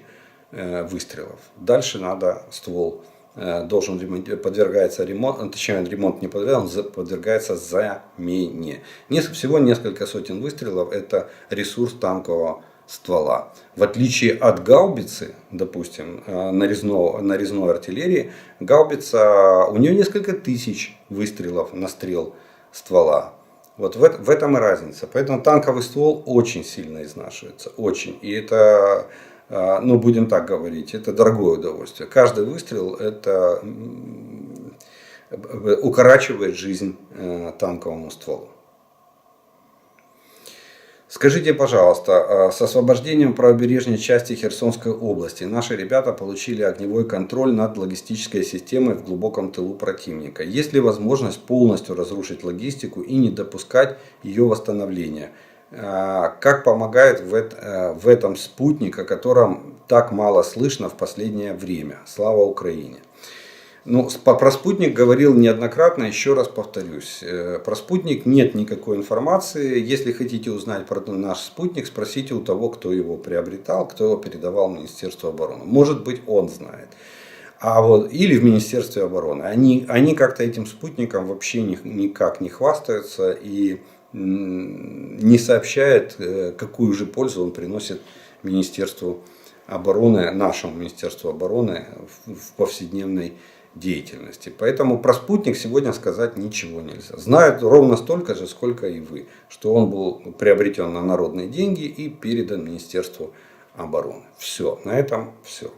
выстрелов. Дальше надо ствол подвергается ремонту, точнее ремонт не подвергается, он подвергается замене. Всего несколько сотен выстрелов — это ресурс танкового ствола. В отличие от гаубицы, допустим, нарезной артиллерии, гаубица, у нее несколько тысяч выстрелов на стрел ствола. Вот в этом и разница. Поэтому танковый ствол очень сильно изнашивается. Очень. И это, ну будем так говорить, это дорогое удовольствие. Каждый выстрел это укорачивает жизнь танковому стволу. Скажите, пожалуйста, с освобождением правобережной части Херсонской области наши ребята получили огневой контроль над логистической системой в глубоком тылу противника. Есть ли возможность полностью разрушить логистику и не допускать ее восстановления? Как помогает в этом спутник, о котором так мало слышно в последнее время? Слава Украине! Ну, про спутник говорил неоднократно, еще раз повторюсь. Про спутник нет никакой информации. Если хотите узнать про наш спутник, спросите у того, кто его приобретал, кто его передавал в Министерство обороны. Может быть, он знает. Или в Министерстве обороны. Они как-то этим спутником вообще никак не хвастаются и не сообщают, какую же пользу он приносит Министерству обороны, нашему Министерству обороны в повседневной деятельности. Поэтому про спутник сегодня сказать ничего нельзя. Знают ровно столько же, сколько и вы, что он был приобретен на народные деньги и передан Министерству обороны. Все, на этом все.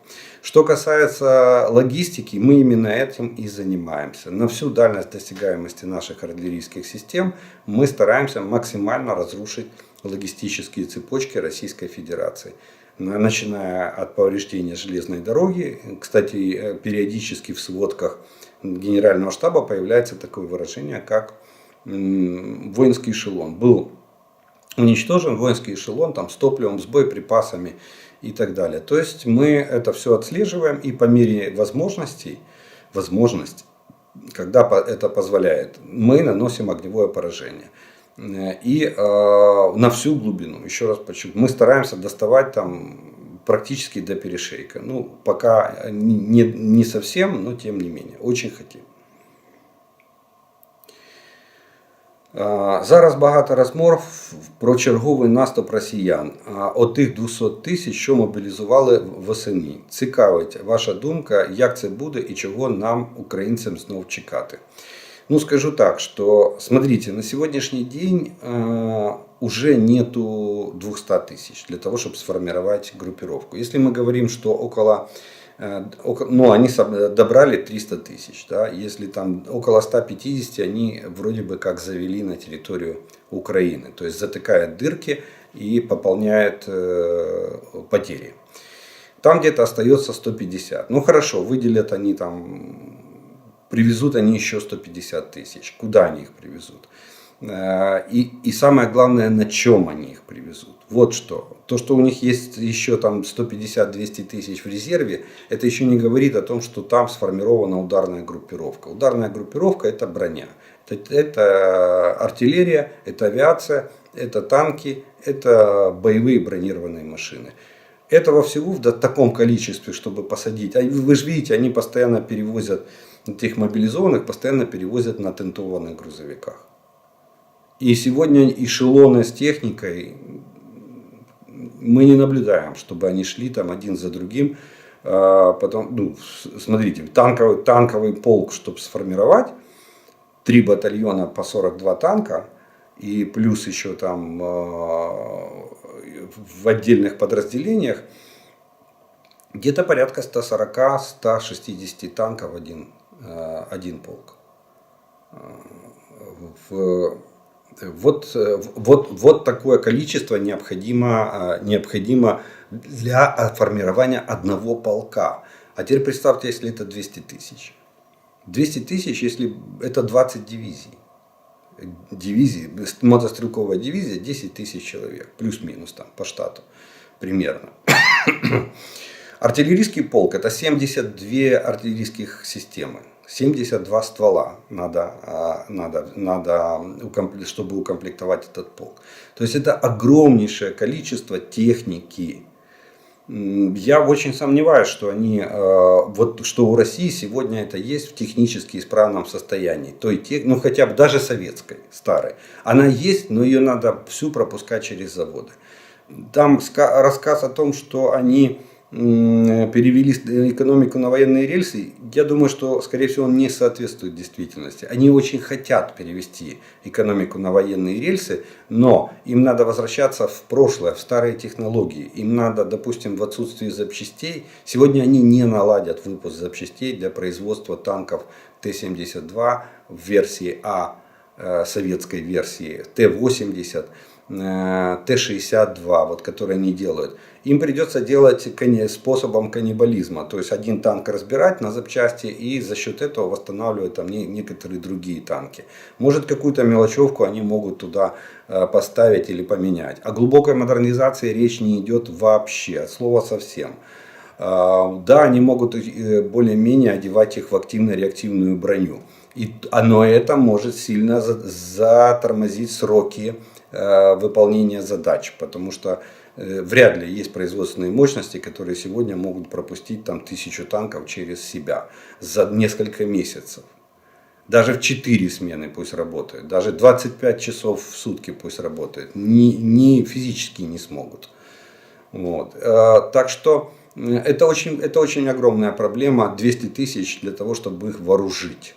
Что касается логистики, мы именно этим и занимаемся. На всю дальность досягаемости наших артиллерийских систем мы стараемся максимально разрушить логистические цепочки Российской Федерации. Начиная от повреждения железной дороги. Кстати, периодически в сводках Генерального штаба появляется такое выражение, как воинский эшелон. Был уничтожен воинский эшелон там, с топливом, с боеприпасами и так далее. То есть мы это все отслеживаем и по мере возможности, когда это позволяет, мы наносим огневое поражение. И на всю глубину, еще раз подчеркну, мы стараемся доставать там практически до перешейка. Ну, пока не совсем, но тем не менее, очень хотим. Зараз багато розмов про черговий наступ росіян, отих 200 тисяч, що мобілізували восени. Цікавить ваша думка, як це буде і чого нам, українцям, знов чекати. Ну, скажу так, что, смотрите, на сегодняшний день уже нету 200 тысяч для того, чтобы сформировать группировку. Если мы говорим, что они добрали 300 тысяч, да, если там около 150 они вроде бы как завели на территорию Украины, то есть затыкают дырки и пополняют потери. Там где-то остается 150. Ну хорошо, выделят они там... Привезут они еще 150 тысяч. Куда они их привезут? И самое главное, на чем они их привезут. Вот что. То, что у них есть еще там 150-200 тысяч в резерве, это еще не говорит о том, что там сформирована ударная группировка. Ударная группировка — это броня. Это артиллерия, это авиация, это танки, это боевые бронированные машины. Этого всего в таком количестве, чтобы посадить. Вы же видите, они постоянно перевозят, этих мобилизованных постоянно перевозят на тентованных грузовиках. И сегодня эшелоны с техникой мы не наблюдаем, чтобы они шли там один за другим. Потом, смотрите, танковый полк, чтобы сформировать, 3 батальона по 42 танка, и плюс еще там в отдельных подразделениях, где-то порядка 140-160 танков один полк. Вот такое количество необходимо для формирования одного полка. А теперь представьте, если это 200 тысяч. 200 тысяч, если это 20 дивизий. Мотострелковая дивизия 10 тысяч человек. Плюс-минус там по штату. Примерно. Артиллерийский полк — это 72 артиллерийских системы. 72 ствола надо, чтобы укомплектовать этот полк. То есть это огромнейшее количество техники. Я очень сомневаюсь, что вот что у России сегодня это есть в технически исправном состоянии. Ну хотя бы даже советской, старой. Она есть, но ее надо всю пропускать через заводы. Там рассказ о том, что они перевели экономику на военные рельсы, я думаю, что, скорее всего, он не соответствует действительности. Они очень хотят перевести экономику на военные рельсы, но им надо возвращаться в прошлое, в старые технологии. Им надо, допустим, в отсутствии запчастей, сегодня они не наладят выпуск запчастей для производства танков Т-72 в версии А, советской версии, Т-80, Т-62, вот, которые они делают. Им придется делать способом каннибализма. То есть один танк разбирать на запчасти и за счет этого восстанавливать там некоторые другие танки. Может какую-то мелочевку они могут туда поставить или поменять. О глубокой модернизации речь не идет вообще, от слова совсем. Да, они могут более-менее одевать их в активно-реактивную броню. Но это может сильно затормозить сроки выполнения задач, потому что вряд ли есть производственные мощности, которые сегодня могут пропустить там 1000 танков через себя за несколько месяцев. Даже в 4 смены пусть работают, даже 25 часов в сутки пусть работают, физически не смогут. Вот. Так что это очень огромная проблема, 200 тысяч для того, чтобы их вооружить.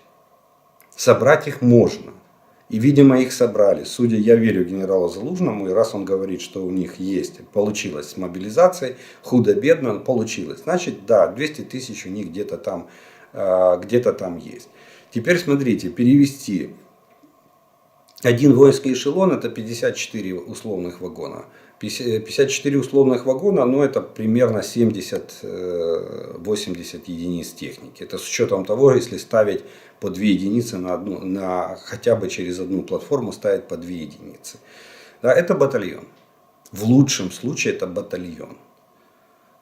Собрать их можно. И, видимо, их собрали. Судя, я верю генералу Залужному, и раз он говорит, что у них есть, получилось с мобилизацией, худо-бедно, но получилось. Значит, да, 200 тысяч у них где-то там есть. Теперь смотрите, перевести один воинский эшелон, это 54 условных вагона. 54 условных вагона, но это примерно 70-80 единиц техники. Это с учетом того, если ставить по 2 единицы хотя бы через одну платформу ставить по 2 единицы. Да, это батальон. В лучшем случае это батальон.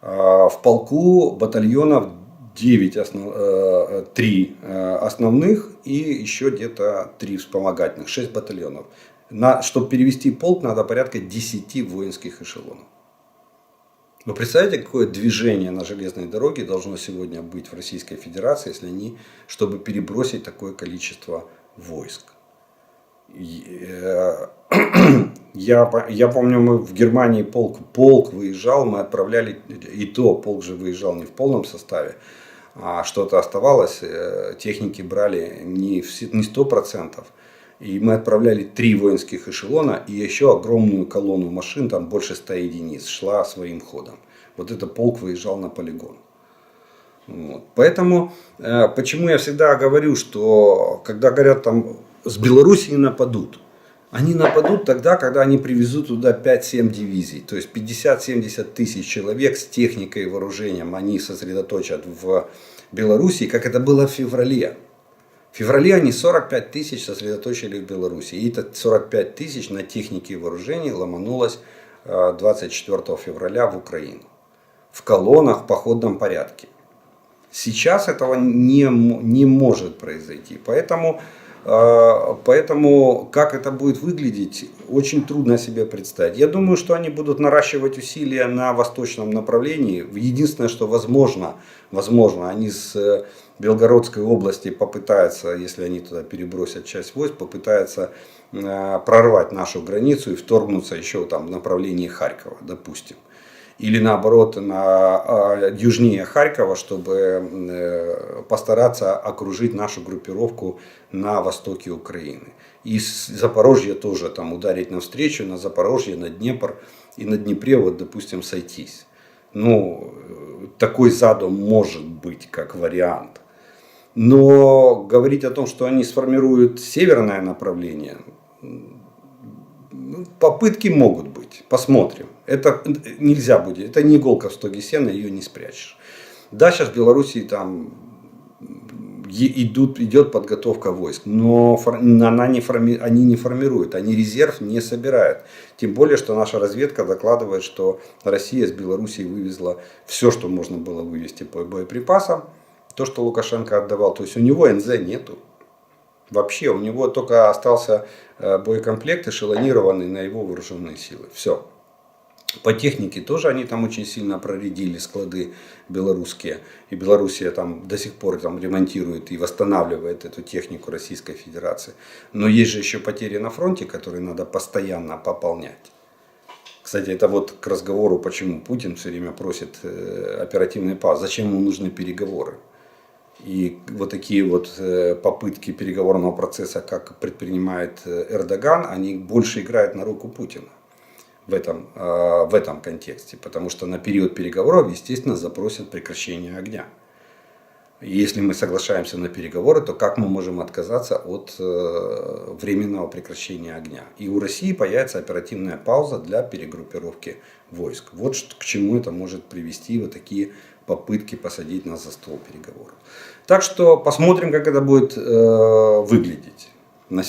В полку батальонов 3 основных и еще где-то 3 вспомогательных, 6 батальонов. Чтобы перевести полк, надо порядка 10 воинских эшелонов. Вы представляете, какое движение на железной дороге должно сегодня быть в Российской Федерации, чтобы перебросить такое количество войск? Я помню, мы в Германии полк выезжал, мы отправляли, и то полк же выезжал не в полном составе, а что-то оставалось, техники брали не 100%. И мы отправляли 3 воинских эшелона и еще огромную колонну машин, там больше 100 единиц, шла своим ходом. Вот это полк выезжал на полигон. Вот. Поэтому, почему я всегда говорю, что когда говорят, там с Белоруссии нападут, они нападут тогда, когда они привезут туда 5-7 дивизий. То есть 50-70 тысяч человек с техникой и вооружением они сосредоточат в Белоруссии, как это было в феврале. В феврале они 45 тысяч сосредоточили в Беларуси. И это 45 тысяч на технике и вооружении ломанулось 24 февраля в Украину. В колоннах в походном порядке. Сейчас этого не может произойти. Поэтому как это будет выглядеть, очень трудно себе представить. Я думаю, что они будут наращивать усилия на восточном направлении. Единственное, что возможно, они с Белгородской области попытаются, если они туда перебросят часть войск, попытаются прорвать нашу границу и вторгнуться еще там в направлении Харькова, допустим. Или наоборот, южнее Харькова, чтобы постараться окружить нашу группировку на востоке Украины. И с Запорожья тоже там ударить навстречу, на Запорожье, на Днепр и на Днепре, вот, допустим, сойтись. Ну, такой задум может быть как вариант. Но говорить о том, что они сформируют северное направление, попытки могут быть. Посмотрим. Это нельзя будет. Это не иголка в стоге сена, ее не спрячешь. Да, сейчас в Белоруссии там идет подготовка войск, но они не формируют, они резерв не собирают. Тем более, что наша разведка докладывает, что Россия с Белоруссии вывезла все, что можно было вывезти по боеприпасам. То, что Лукашенко отдавал, то есть у него НЗ нету. Вообще, у него только остался боекомплект эшелонированный на его вооруженные силы. Все. По технике тоже они там очень сильно проредили склады белорусские. И Белоруссия там до сих пор там ремонтирует и восстанавливает эту технику Российской Федерации. Но есть же еще потери на фронте, которые надо постоянно пополнять. Кстати, это вот к разговору, почему Путин все время просит оперативной паузы. Зачем ему нужны переговоры? И вот такие вот попытки переговорного процесса, как предпринимает Эрдоган, они больше играют на руку Путина в этом контексте. Потому что на период переговоров, естественно, запросят прекращение огня. Если мы соглашаемся на переговоры, то как мы можем отказаться от временного прекращения огня? И у России появится оперативная пауза для перегруппировки войск. Вот к чему это может привести, вот такие попытки посадить нас за стол переговоров. Так что посмотрим, как это будет выглядеть на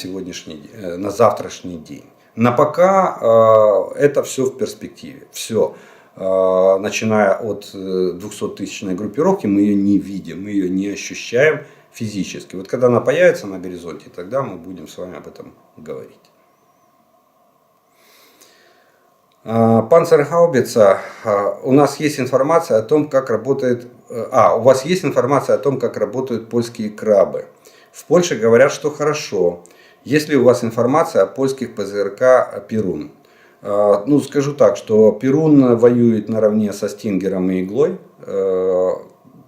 на завтрашний день. На пока это все в перспективе. Все. Начиная от 200-тысячной группировки, мы ее не видим, мы ее не ощущаем физически. Вот когда она появится на горизонте, тогда мы будем с вами об этом говорить. Панцергаубица. У нас есть информация о том, как работает... у вас есть информация о том, как работают польские крабы. В Польше говорят, что хорошо. Есть ли у вас информация о польских ПЗРК «Перун»? Ну, скажу так, что Перун воюет наравне со Стингером и Иглой.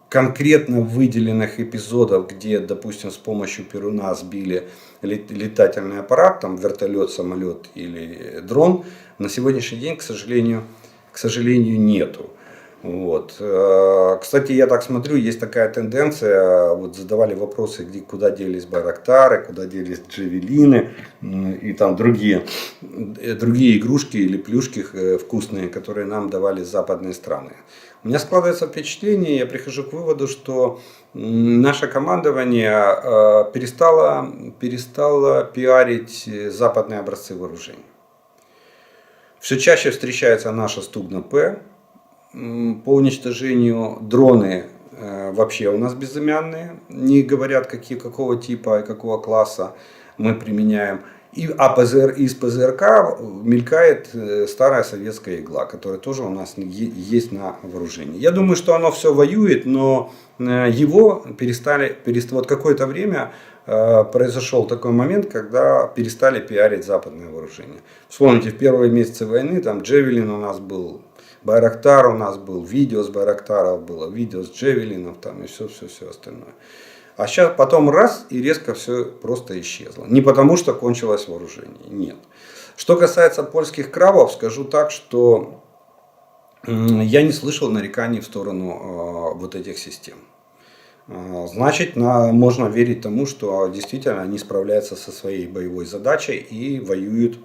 Конкретно выделенных эпизодов, где, допустим, с помощью Перуна сбили летательный аппарат, там вертолет, самолет или дрон, на сегодняшний день, к сожалению, нету. Вот. Кстати, я так смотрю, есть такая тенденция, вот задавали вопросы, куда делись байрактары, куда делись джавелины и там другие игрушки или плюшки вкусные, которые нам давали западные страны. У меня складывается впечатление, я прихожу к выводу, что наше командование перестало пиарить западные образцы вооружений. Все чаще встречается наша Стугна-П. По уничтожению дроны вообще у нас безымянные, не говорят какого типа и какого класса мы применяем. Из ПЗРК мелькает старая советская игла, которая тоже у нас есть на вооружении. Я думаю, что оно все воюет, но его перестали вот какое-то время произошел такой момент, когда перестали пиарить западное вооружение. Вспомните, в первые месяцы войны там Джевелин у нас был, Байрактар у нас был, видео с Байрактаров было, видео с Джевелинов там и все остальное. А сейчас потом раз и резко все просто исчезло. Не потому что кончилось вооружение, нет. Что касается польских крабов, скажу так, что я не слышал нареканий в сторону вот этих систем. Значит, можно верить тому, что действительно они справляются со своей боевой задачей и воюют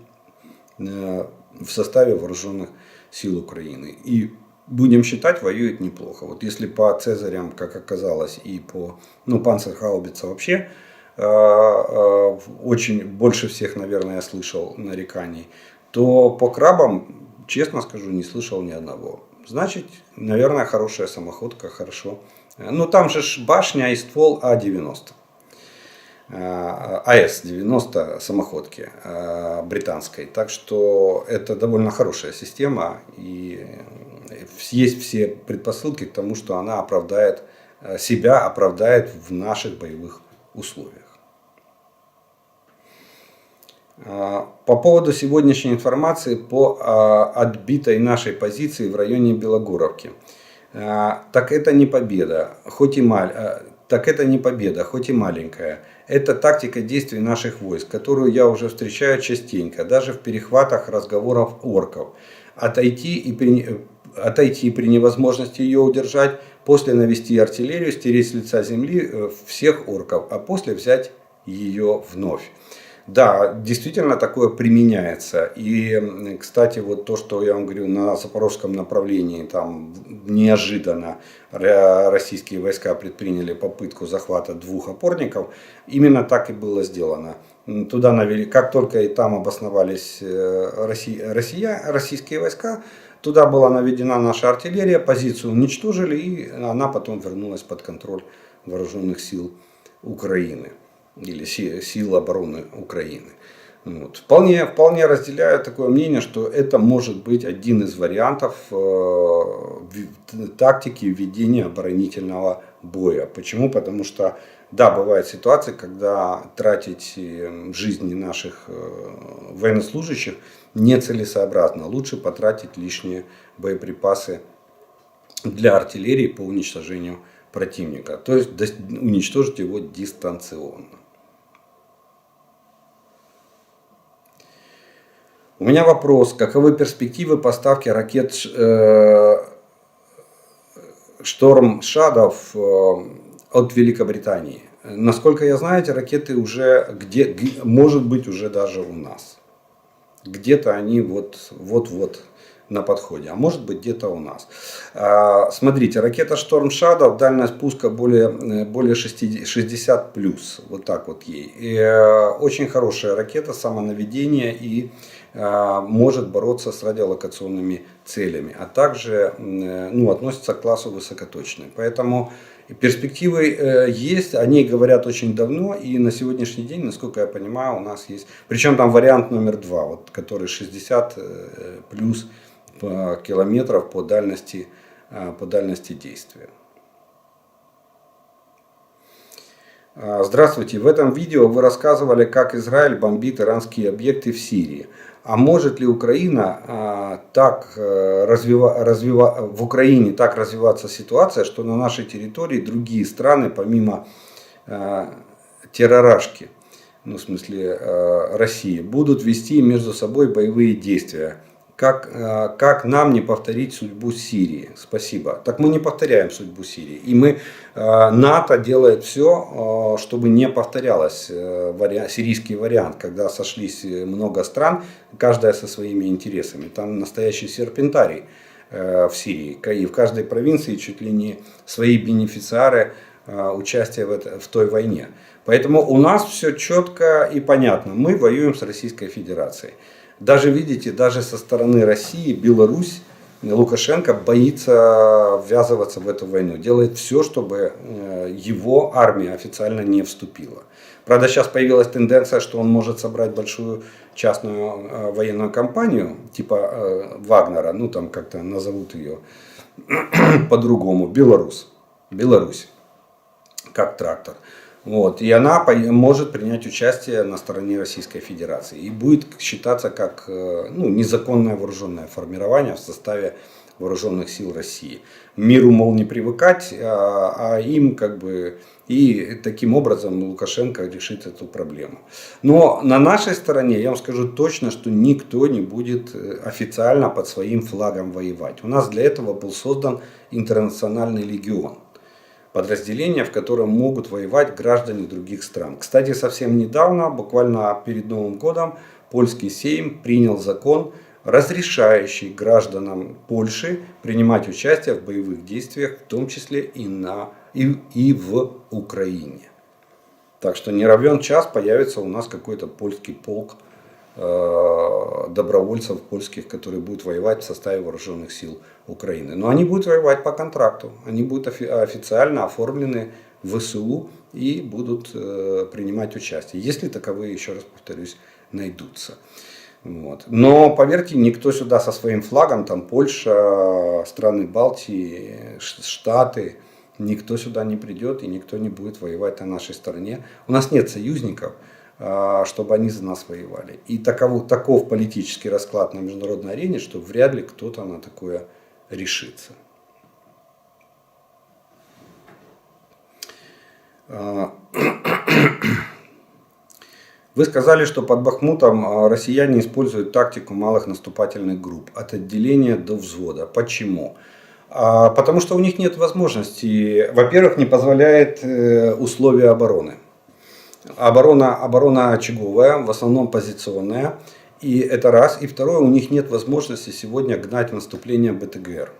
в составе вооруженных сил Украины. И будем считать, воюет неплохо. Вот если по Цезарям, как оказалось, и по Панцергаубице вообще, очень больше всех, наверное, я слышал нареканий, то по крабам, честно скажу, не слышал ни одного. Значит, наверное, хорошая самоходка, хорошо. Ну, там же башня и ствол А-90. АС-90 самоходки британской. Так что это довольно хорошая система. И есть все предпосылки к тому, что она себя оправдает в наших боевых условиях. По поводу сегодняшней информации по отбитой нашей позиции в районе Белогоровки. Так это не победа, хоть и маленькая. Это тактика действий наших войск, которую я уже встречаю частенько, даже в перехватах разговоров орков. Отойти при невозможности ее удержать, после навести артиллерию, стереть с лица земли всех орков, а после взять ее вновь. Да, действительно такое применяется. И, кстати, вот то, что я вам говорю, на запорожском направлении там неожиданно российские войска предприняли попытку захвата 2 опорников, именно так и было сделано. Туда навели, как только и там обосновались российские войска, туда была наведена наша артиллерия, позицию уничтожили, и она потом вернулась под контроль вооруженных сил Украины или сил обороны Украины. Вот. Вполне разделяю такое мнение, что это может быть один из вариантов тактики ведения оборонительного боя. Почему? Потому что, да, бывают ситуации, когда тратить жизни наших военнослужащих нецелесообразно. Лучше потратить лишние боеприпасы для артиллерии по уничтожению противника. То есть уничтожить его дистанционно. У меня вопрос. Каковы перспективы поставки ракет Storm Shadow от Великобритании? Насколько я знаю, эти ракеты уже, может быть, уже даже у нас. Где-то они вот-вот на подходе, а может быть где-то у нас. Смотрите, ракета Storm Shadow, дальность пуска более 60 плюс, вот так вот ей. И очень хорошая ракета, самонаведение и может бороться с радиолокационными целями, а также относится к классу высокоточной. Поэтому перспективы есть, о ней говорят очень давно, и на сегодняшний день, насколько я понимаю, у нас есть, причем там вариант номер 2, вот, который 60 плюс километров по дальности действия. Здравствуйте, в этом видео вы рассказывали, как Израиль бомбит иранские объекты в Сирии. А может ли Украина в Украине так развиваться ситуация, что на нашей территории другие страны, помимо террорашки, в смысле России, будут вести между собой боевые действия? Как нам не повторить судьбу Сирии? Спасибо. Так мы не повторяем судьбу Сирии. И НАТО делает все, чтобы не повторялось сирийский вариант, когда сошлись много стран, каждая со своими интересами. Там настоящий серпентарий в Сирии. И в каждой провинции чуть ли не свои бенефициары участия в той войне. Поэтому у нас все четко и понятно. Мы воюем с Российской Федерацией. Даже, видите, даже со стороны России, Беларусь, Лукашенко боится ввязываться в эту войну. Делает все, чтобы его армия официально не вступила. Правда, сейчас появилась тенденция, что он может собрать большую частную военную компанию, типа Вагнера, там как-то назовут ее по-другому, Беларусь, как трактор. Вот. И она может принять участие на стороне Российской Федерации. И будет считаться как незаконное вооруженное формирование в составе вооруженных сил России. Миру, мол, не привыкать, а им и таким образом Лукашенко решит эту проблему. Но на нашей стороне, я вам скажу точно, что никто не будет официально под своим флагом воевать. У нас для этого был создан интернациональный легион. Подразделения, в котором могут воевать граждане других стран. Кстати, совсем недавно, буквально перед Новым годом, польский Сейм принял закон, разрешающий гражданам Польши принимать участие в боевых действиях, в том числе и в Украине. Так что не равен час появится у нас какой-то польский полк добровольцев польских, которые будут воевать в составе вооруженных сил Украины. Но они будут воевать по контракту. Они будут официально оформлены в ВСУ и будут принимать участие. Если таковые, еще раз повторюсь, найдутся. Вот. Но поверьте, никто сюда со своим флагом, там Польша, страны Балтии, Штаты, никто сюда не придет и никто не будет воевать на нашей стороне. У нас нет союзников, чтобы они за нас воевали. И таков политический расклад на международной арене, что вряд ли кто-то на такое решится. Вы сказали, что под Бахмутом россияне используют тактику малых наступательных групп, от отделения до взвода. Почему? Потому что у них нет возможности. Во-первых, не позволяет условия обороны. Оборона очаговая, в основном позиционная. И это раз. И второе, у них нет возможности сегодня гнать наступление БТГР.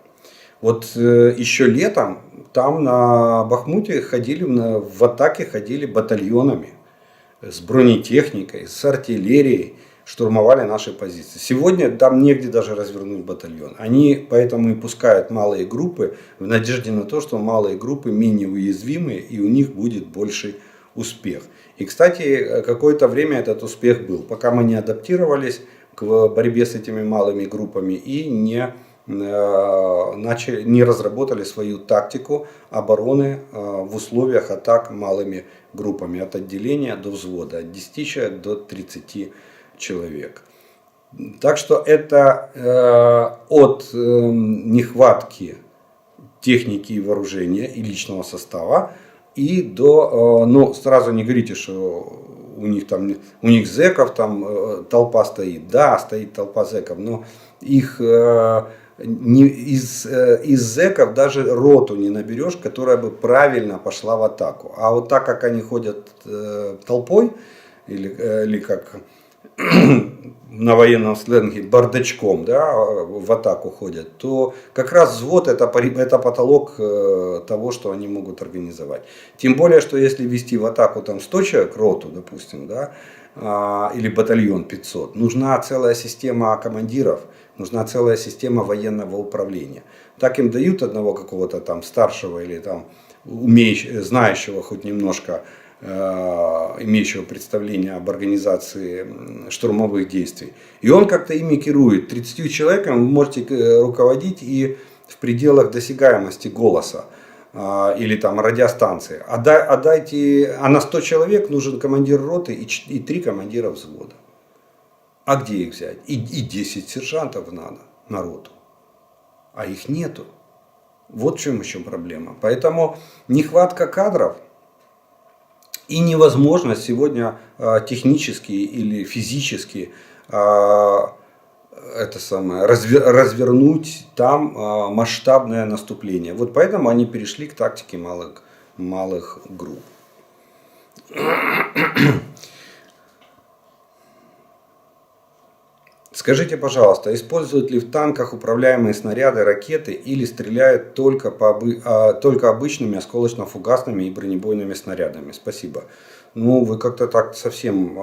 Вот еще летом там на Бахмуте в атаке ходили батальонами с бронетехникой, с артиллерией, штурмовали наши позиции. Сегодня там негде даже развернуть батальон. Они поэтому и пускают малые группы в надежде на то, что малые группы менее уязвимы и у них будет больший успех. И, кстати, какое-то время этот успех был, пока мы не адаптировались к борьбе с этими малыми группами и не разработали свою тактику обороны в условиях атак малыми группами от отделения до взвода, от 10 человек до 30 человек. Так что это от нехватки техники и вооружения и личного состава и до, ну сразу не говорите, что у них зэков там толпа стоит. Да, стоит толпа зэков, но их из зэков даже роту не наберешь, которая бы правильно пошла в атаку. А вот так как они ходят толпой, или как на военном сленге бардачком, да, в атаку ходят, то как раз взвод это потолок того, что они могут организовать. Тем более, что если вести в атаку там 100 человек, роту, допустим, да, или батальон 500, нужна целая система командиров, нужна целая система военного управления. Так им дают одного какого-то там старшего или там знающего хоть немножко, имеющего представление об организации штурмовых действий. И он как-то ими керует. 30 человеками вы можете руководить и в пределах досягаемости голоса или там радиостанции. А на 100 человек нужен командир роты и 3 командира взвода. А где их взять? И 10 сержантов надо на роту. А их нету. Вот в чем еще проблема. Поэтому нехватка кадров и невозможность сегодня технически или физически развернуть там масштабное наступление. Вот поэтому они перешли к тактике малых групп. Скажите, пожалуйста, используют ли в танках управляемые снаряды, ракеты или стреляют только обычными осколочно-фугасными и бронебойными снарядами? Спасибо. Ну, вы как-то так совсем,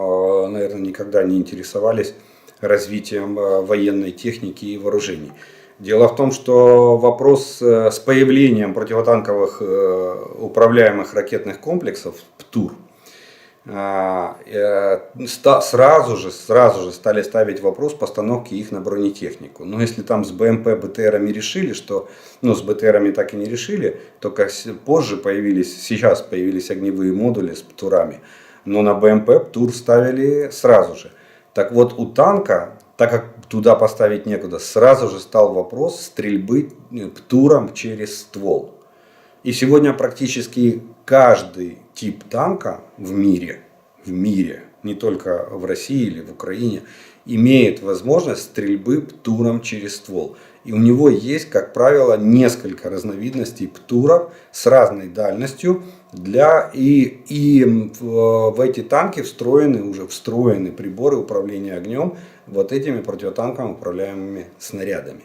наверное, никогда не интересовались развитием военной техники и вооружений. Дело в том, что вопрос с появлением противотанковых управляемых ракетных комплексов ПТУР сразу же стали ставить вопрос постановки их на бронетехнику. Но если там с БМП, БТРами решили, что, с БТРами так и не решили, только позже сейчас появились огневые модули с ПТУРами, но на БМП ПТУР ставили сразу же. Так вот у танка, так как туда поставить некуда, сразу же стал вопрос стрельбы ПТУРом через ствол. И сегодня практически каждый тип танка в мире, не только в России или в Украине, имеет возможность стрельбы птуром через ствол. И у него есть, как правило, несколько разновидностей птуров с разной дальностью. И в эти танки встроены приборы управления огнем вот этими противотанковыми управляемыми снарядами.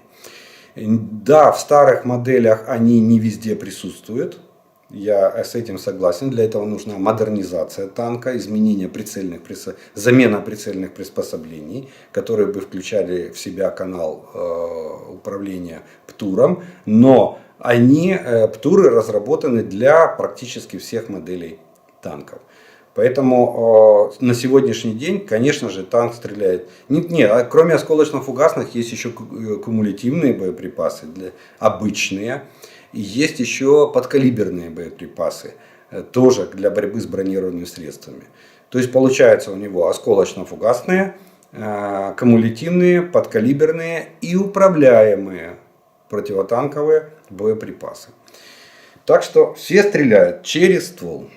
Да, в старых моделях они не везде присутствуют. Я с этим согласен. Для этого нужна модернизация танка, замена прицельных приспособлений, которые бы включали в себя канал управления ПТУРом. Но ПТУРы разработаны для практически всех моделей танков. Поэтому на сегодняшний день, конечно же, танк стреляет. Кроме осколочно-фугасных есть еще кумулятивные боеприпасы, обычные. И есть еще подкалиберные боеприпасы, тоже для борьбы с бронированными средствами. То есть получается у него осколочно-фугасные, кумулятивные, подкалиберные и управляемые противотанковые боеприпасы. Так что все стреляют через ствол.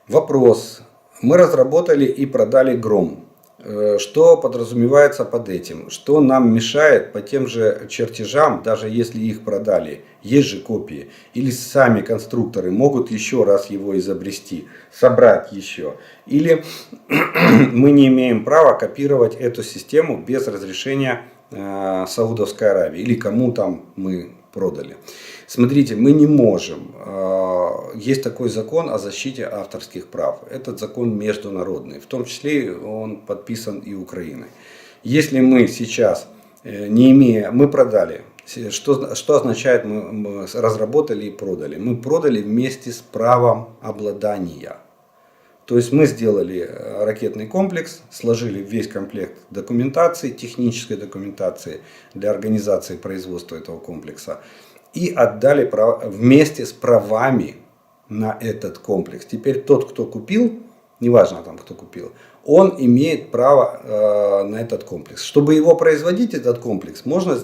Вопрос. Мы разработали и продали Гром. Что подразумевается под этим? Что нам мешает по тем же чертежам, даже если их продали? Есть же копии. Или сами конструкторы могут еще раз его изобрести, собрать еще. Или мы не имеем права копировать эту систему без разрешения Саудовской Аравии. Или кому там мы продали. Смотрите, мы не можем. Есть такой закон о защите авторских прав. Этот закон международный. В том числе он подписан и Украиной. Если мы сейчас, мы продали Что означает мы разработали и продали? Мы продали вместе с правом обладания. То есть мы сделали ракетный комплекс, сложили весь комплект документации, технической документации для организации производства этого комплекса и отдали вместе с правами на этот комплекс. Теперь тот, кто купил, неважно там кто купил, он имеет право на этот комплекс. Чтобы его производить, этот комплекс, нужно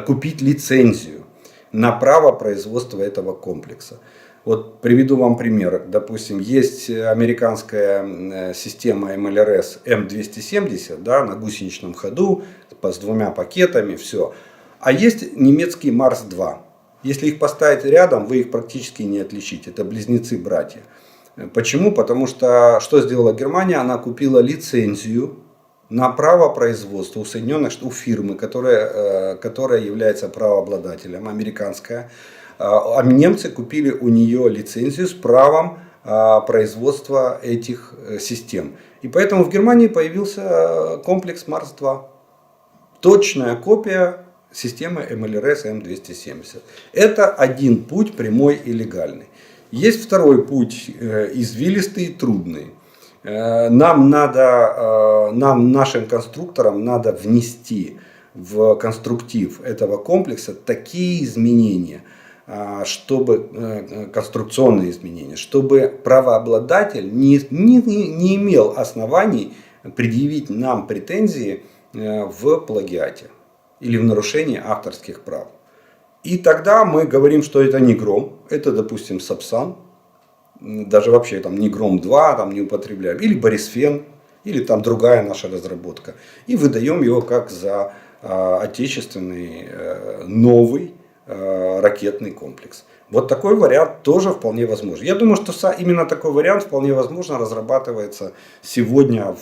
купить лицензию на право производства этого комплекса. Вот приведу вам пример. Допустим, есть американская система МЛРС М270, да, на гусеничном ходу, с 2 пакетами, все. А есть немецкий Марс-2. Если их поставить рядом, вы их практически не отличите. Это близнецы-братья. Почему? Потому что сделала Германия? Она купила лицензию на право производства у Соединенных Штатов, у фирмы, которая является правообладателем, американская. А немцы купили у нее лицензию с правом производства этих систем. И поэтому в Германии появился комплекс Марс-2. Точная копия системы МЛРС М270. Это один путь, прямой и легальный. Есть второй путь, извилистый и трудный. Нашим конструкторам надо внести в конструктив этого комплекса такие изменения, конструкционные изменения, чтобы правообладатель не имел оснований предъявить нам претензии в плагиате или в нарушении авторских прав. И тогда мы говорим, что это не Гром, это, допустим, Сапсан, даже вообще там не Гром-2 там не употребляем, или Борисфен, или там другая наша разработка. И выдаем его как за отечественный новый ракетный комплекс. Вот такой вариант тоже вполне возможен. Я думаю, что именно такой вариант вполне возможно разрабатывается сегодня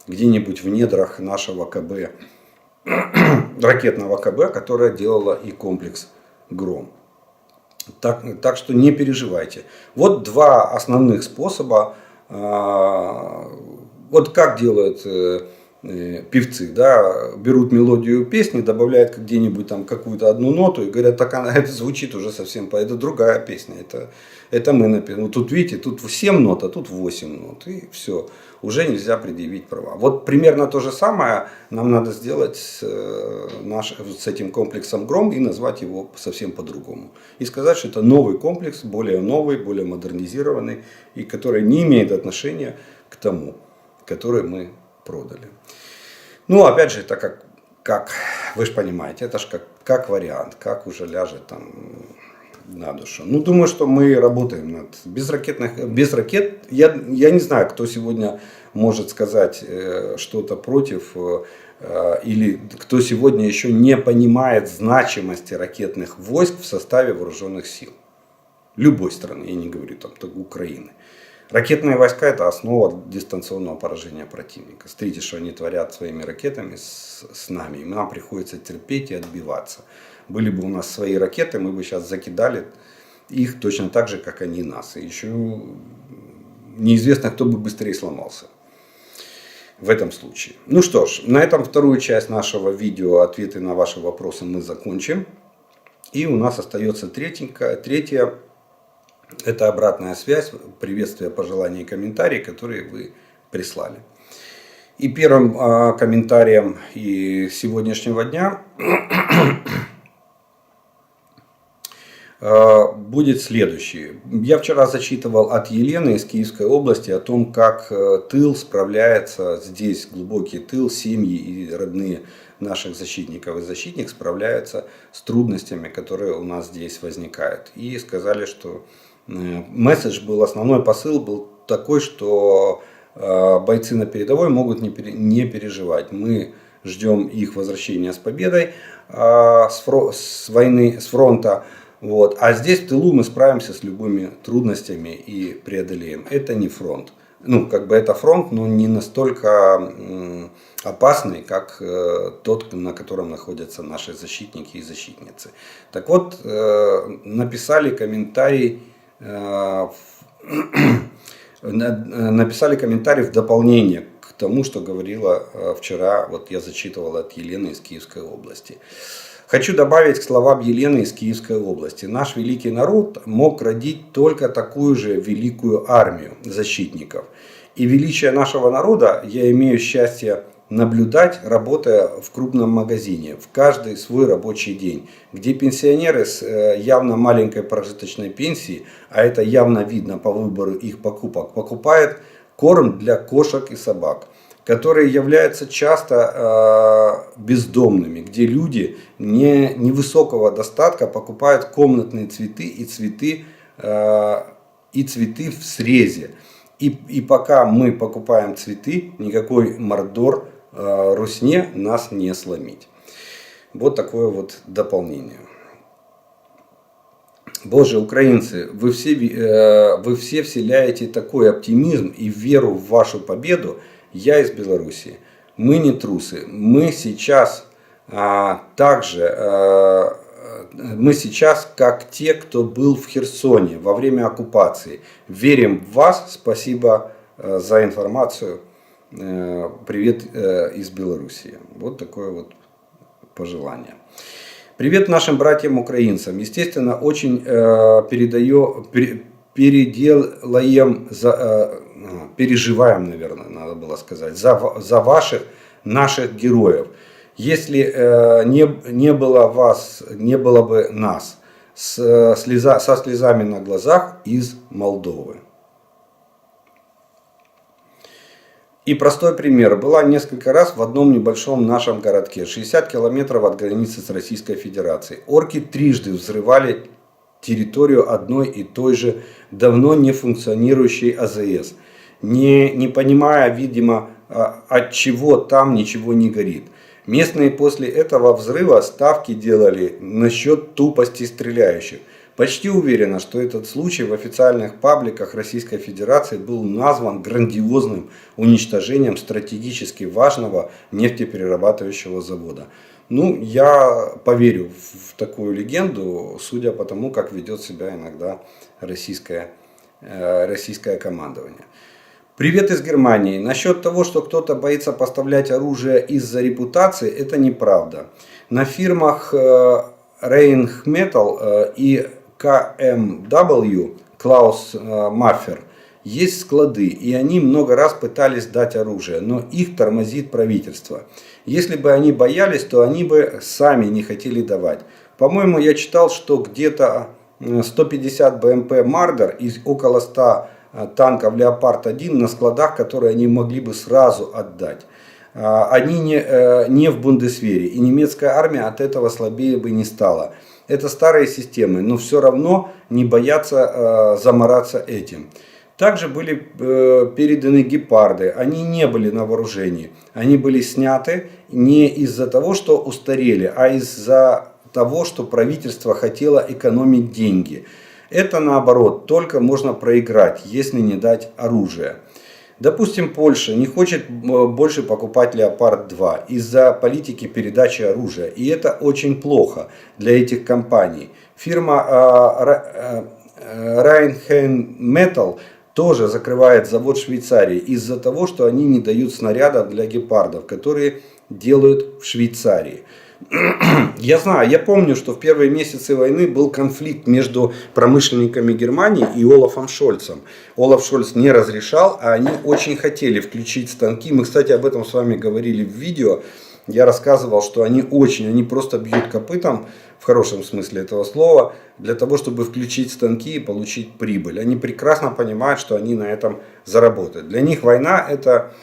где-нибудь в недрах нашего КБ, ракетного КБ, которое делало и комплекс Гром. Так что не переживайте. Вот 2 основных способа. Вот как делают певцы, да, берут мелодию песни, добавляют где-нибудь там какую-то одну ноту и говорят, так это звучит уже совсем, это другая песня, это мы написали. Ну, тут видите, тут 7 нот, а тут 8 нот, и все, уже нельзя предъявить права. Вот примерно то же самое нам надо сделать с этим комплексом Гром и назвать его совсем по-другому. И сказать, что это новый комплекс, более новый, более модернизированный, и который не имеет отношения к тому, который мы продали. Ну, опять же, это как вы же понимаете, это же как вариант, как уже ляжет там на душу. Ну, думаю, что мы работаем без ракет. Я не знаю, кто сегодня может сказать что-то против, или кто сегодня еще не понимает значимости ракетных войск в составе вооруженных сил. Любой страны, я не говорю там только Украины. Ракетные войска – это основа дистанционного поражения противника. Смотрите, что они творят своими ракетами с нами. И нам приходится терпеть и отбиваться. Были бы у нас свои ракеты, мы бы сейчас закидали их точно так же, как они нас. И еще неизвестно, кто бы быстрее сломался в этом случае. Ну что ж, на этом вторую часть нашего видео, ответы на ваши вопросы, мы закончим. И у нас остается третья. Это обратная связь, приветствия, пожелания и комментарии, которые вы прислали. И первым комментарием и сегодняшнего дня будет следующий. Я вчера зачитывал от Елены из Киевской области о том, как тыл справляется, здесь глубокий тыл, семьи и родные наших защитников и защитник справляются с трудностями, которые у нас здесь возникают. И сказали, что месседж был, основной посыл был такой, что бойцы на передовой могут не переживать. Мы ждем их возвращения с победой с войны, с фронта. Вот. А здесь в тылу мы справимся с любыми трудностями и преодолеем. Это не фронт. Ну, как бы это фронт, но не настолько опасный, как тот, на котором находятся наши защитники и защитницы. Так вот, написали комментарий в дополнение к к тому, что говорила вчера, вот я зачитывал от Елены из Киевской области. Хочу добавить к словам Елены из Киевской области. Наш великий народ мог родить только такую же великую армию защитников. И величие нашего народа я имею счастье наблюдать, работая в крупном магазине, в каждый свой рабочий день, где пенсионеры с явно маленькой прожиточной пенсией, а это явно видно по выбору их покупок, покупают корм для кошек и собак, которые являются часто бездомными, где люди невысокого достатка покупают комнатные цветы и цветы в срезе. И пока мы покупаем цветы, никакой мордор русне нас не сломить. Вот такое вот дополнение. Боже, украинцы, вы все вселяете такой оптимизм и веру в вашу победу. Я из Белоруссии. Мы не трусы. Мы сейчас как те, кто был в Херсоне во время оккупации. Верим в вас. Спасибо за информацию. Привет из Белоруссии. Вот такое вот пожелание. Привет нашим братьям-украинцам. Естественно, очень переживаем, наверное, надо было сказать, за наших героев. Если не было вас, не было бы нас, со слезами на глазах из Молдовы. И простой пример. Была несколько раз в одном небольшом нашем городке, 60 километров от границы с Российской Федерацией. Орки трижды взрывали территорию одной и той же давно не функционирующей АЗС, не понимая, видимо, от чего там ничего не горит. Местные после этого взрыва ставки делали насчет тупости стреляющих. Почти уверена, что этот случай в официальных пабликах Российской Федерации был назван грандиозным уничтожением стратегически важного нефтеперерабатывающего завода. Ну, я поверю в такую легенду, судя по тому, как ведет себя иногда российское командование. Привет из Германии. Насчет того, что кто-то боится поставлять оружие из-за репутации, это неправда. На фирмах Rheinmetall и KMW, Klaus Maffei, есть склады, и они много раз пытались дать оружие, но их тормозит правительство. Если бы они боялись, то они бы сами не хотели давать. По-моему, я читал, что где-то 150 БМП Мардер и около 100 танков Леопард-1 на складах, которые они могли бы сразу отдать. Они не в Бундесвере, и немецкая армия от этого слабее бы не стала. Это старые системы, но все равно не боятся замораться этим. Также были переданы гепарды, они не были на вооружении. Они были сняты не из-за того, что устарели, а из-за того, что правительство хотело экономить деньги. Это наоборот, только можно проиграть, если не дать оружие. Допустим, Польша не хочет больше покупать Леопард-2 из-за политики передачи оружия. И это очень плохо для этих компаний. Фирма Rheinmetall тоже закрывает завод в Швейцарии из-за того, что они не дают снарядов для гепардов, которые делают в Швейцарии. Я знаю, я помню, что в первые месяцы войны был конфликт между промышленниками Германии и Олафом Шольцем. Олаф Шольц не разрешал, а они очень хотели включить станки. Мы, кстати, об этом с вами говорили в видео. Я рассказывал, что они просто бьют копытом, в хорошем смысле этого слова, для того, чтобы включить станки и получить прибыль. Они прекрасно понимают, что они на этом заработают. Для них война это...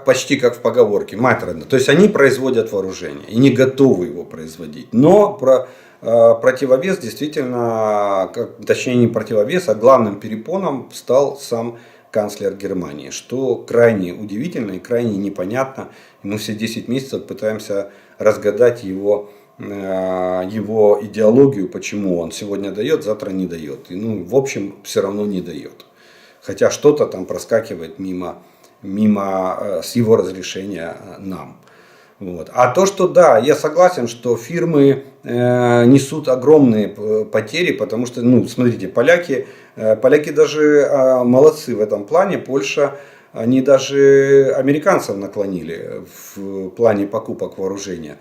почти как в поговорке, мать родная. То есть они производят вооружение и не готовы его производить. Но противовес действительно, точнее не противовес, а главным перепоном стал сам канцлер Германии. Что крайне удивительно и крайне непонятно. Мы все 10 месяцев пытаемся разгадать его идеологию, почему он сегодня дает, завтра не дает. И, в общем, все равно не дает. Хотя что-то там проскакивает мимо с его разрешения нам. Вот. А то, что да, я согласен, что фирмы несут огромные потери, потому что, ну, смотрите, поляки даже молодцы в этом плане. Польша, они даже американцев наклонили в плане покупок вооружения.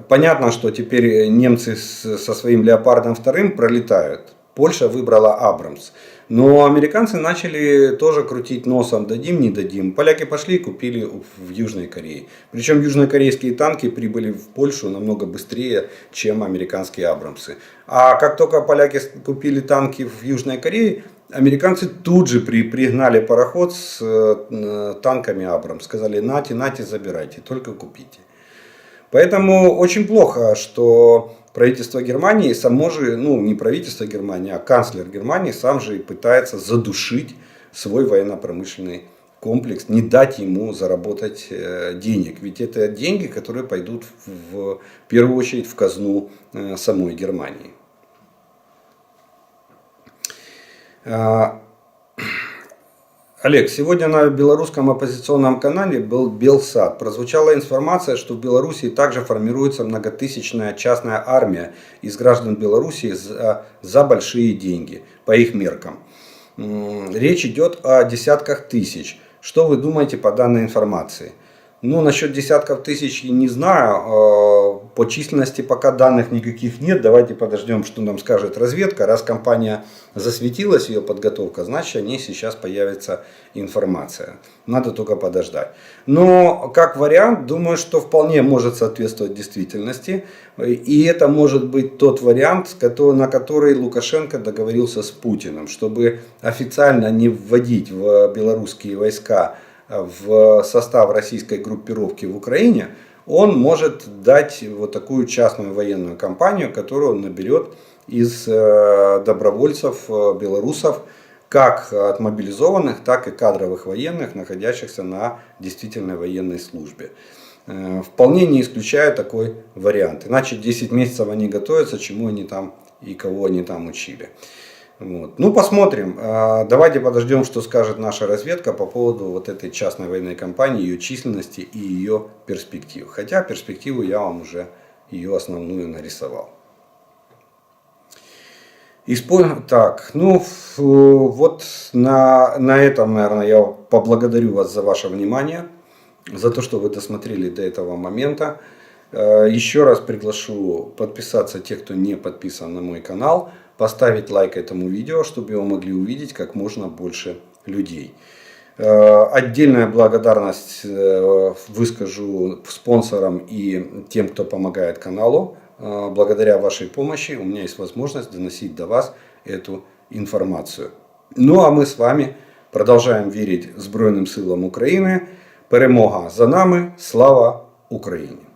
Понятно, что теперь немцы со своим Леопардом 2 пролетают. Польша выбрала Абрамс. Но американцы начали тоже крутить носом, дадим, не дадим. Поляки пошли и купили в Южной Корее. Причем южнокорейские танки прибыли в Польшу намного быстрее, чем американские Абрамсы. А как только поляки купили танки в Южной Корее, американцы тут же пригнали пароход с танками Абрамс. Сказали, нате, забирайте, только купите. Поэтому очень плохо, что правительство Германии само же, ну не правительство Германии, а канцлер Германии сам же и пытается задушить свой военно-промышленный комплекс, не дать ему заработать денег. Ведь это деньги, которые пойдут в первую очередь в казну самой Германии. Олег, сегодня на белорусском оппозиционном канале был Белсат. Прозвучала информация, что в Белоруссии также формируется многотысячная частная армия из граждан Белоруссии за большие деньги, по их меркам. Речь идет о десятках тысяч. Что вы думаете по данной информации? Ну, насчет десятков тысяч не знаю. По численности пока данных никаких нет. Давайте подождем, что нам скажет разведка. Раз компания засветилась, ее подготовка, значит, о ней сейчас появится информация. Надо только подождать. Но, как вариант, думаю, что вполне может соответствовать действительности. И это может быть тот вариант, на который Лукашенко договорился с Путиным, чтобы официально не вводить в белорусские войска в состав российской группировки в Украине, он может дать вот такую частную военную компанию, которую он наберет из добровольцев белорусов, как отмобилизованных, так и кадровых военных, находящихся на действительной военной службе. Вполне не исключаю такой вариант. Иначе 10 месяцев они готовятся, чему они там и кого они там учили. Вот. Ну, посмотрим. Давайте подождем, что скажет наша разведка по поводу вот этой частной военной компании, ее численности и ее перспектив. Хотя перспективу я вам уже ее основную нарисовал. Так, ну вот на этом, наверное, я поблагодарю вас за ваше внимание, за то, что вы досмотрели до этого момента. Еще раз приглашу подписаться тех, кто не подписан на мой канал, поставить лайк этому видео, чтобы его могли увидеть как можно больше людей. Отдельная благодарность выскажу спонсорам и тем, кто помогает каналу. Благодаря вашей помощи у меня есть возможность доносить до вас эту информацию. Ну а мы с вами продовжаємо вірити Збройним силам України. Перемога за нами. Слава Україні!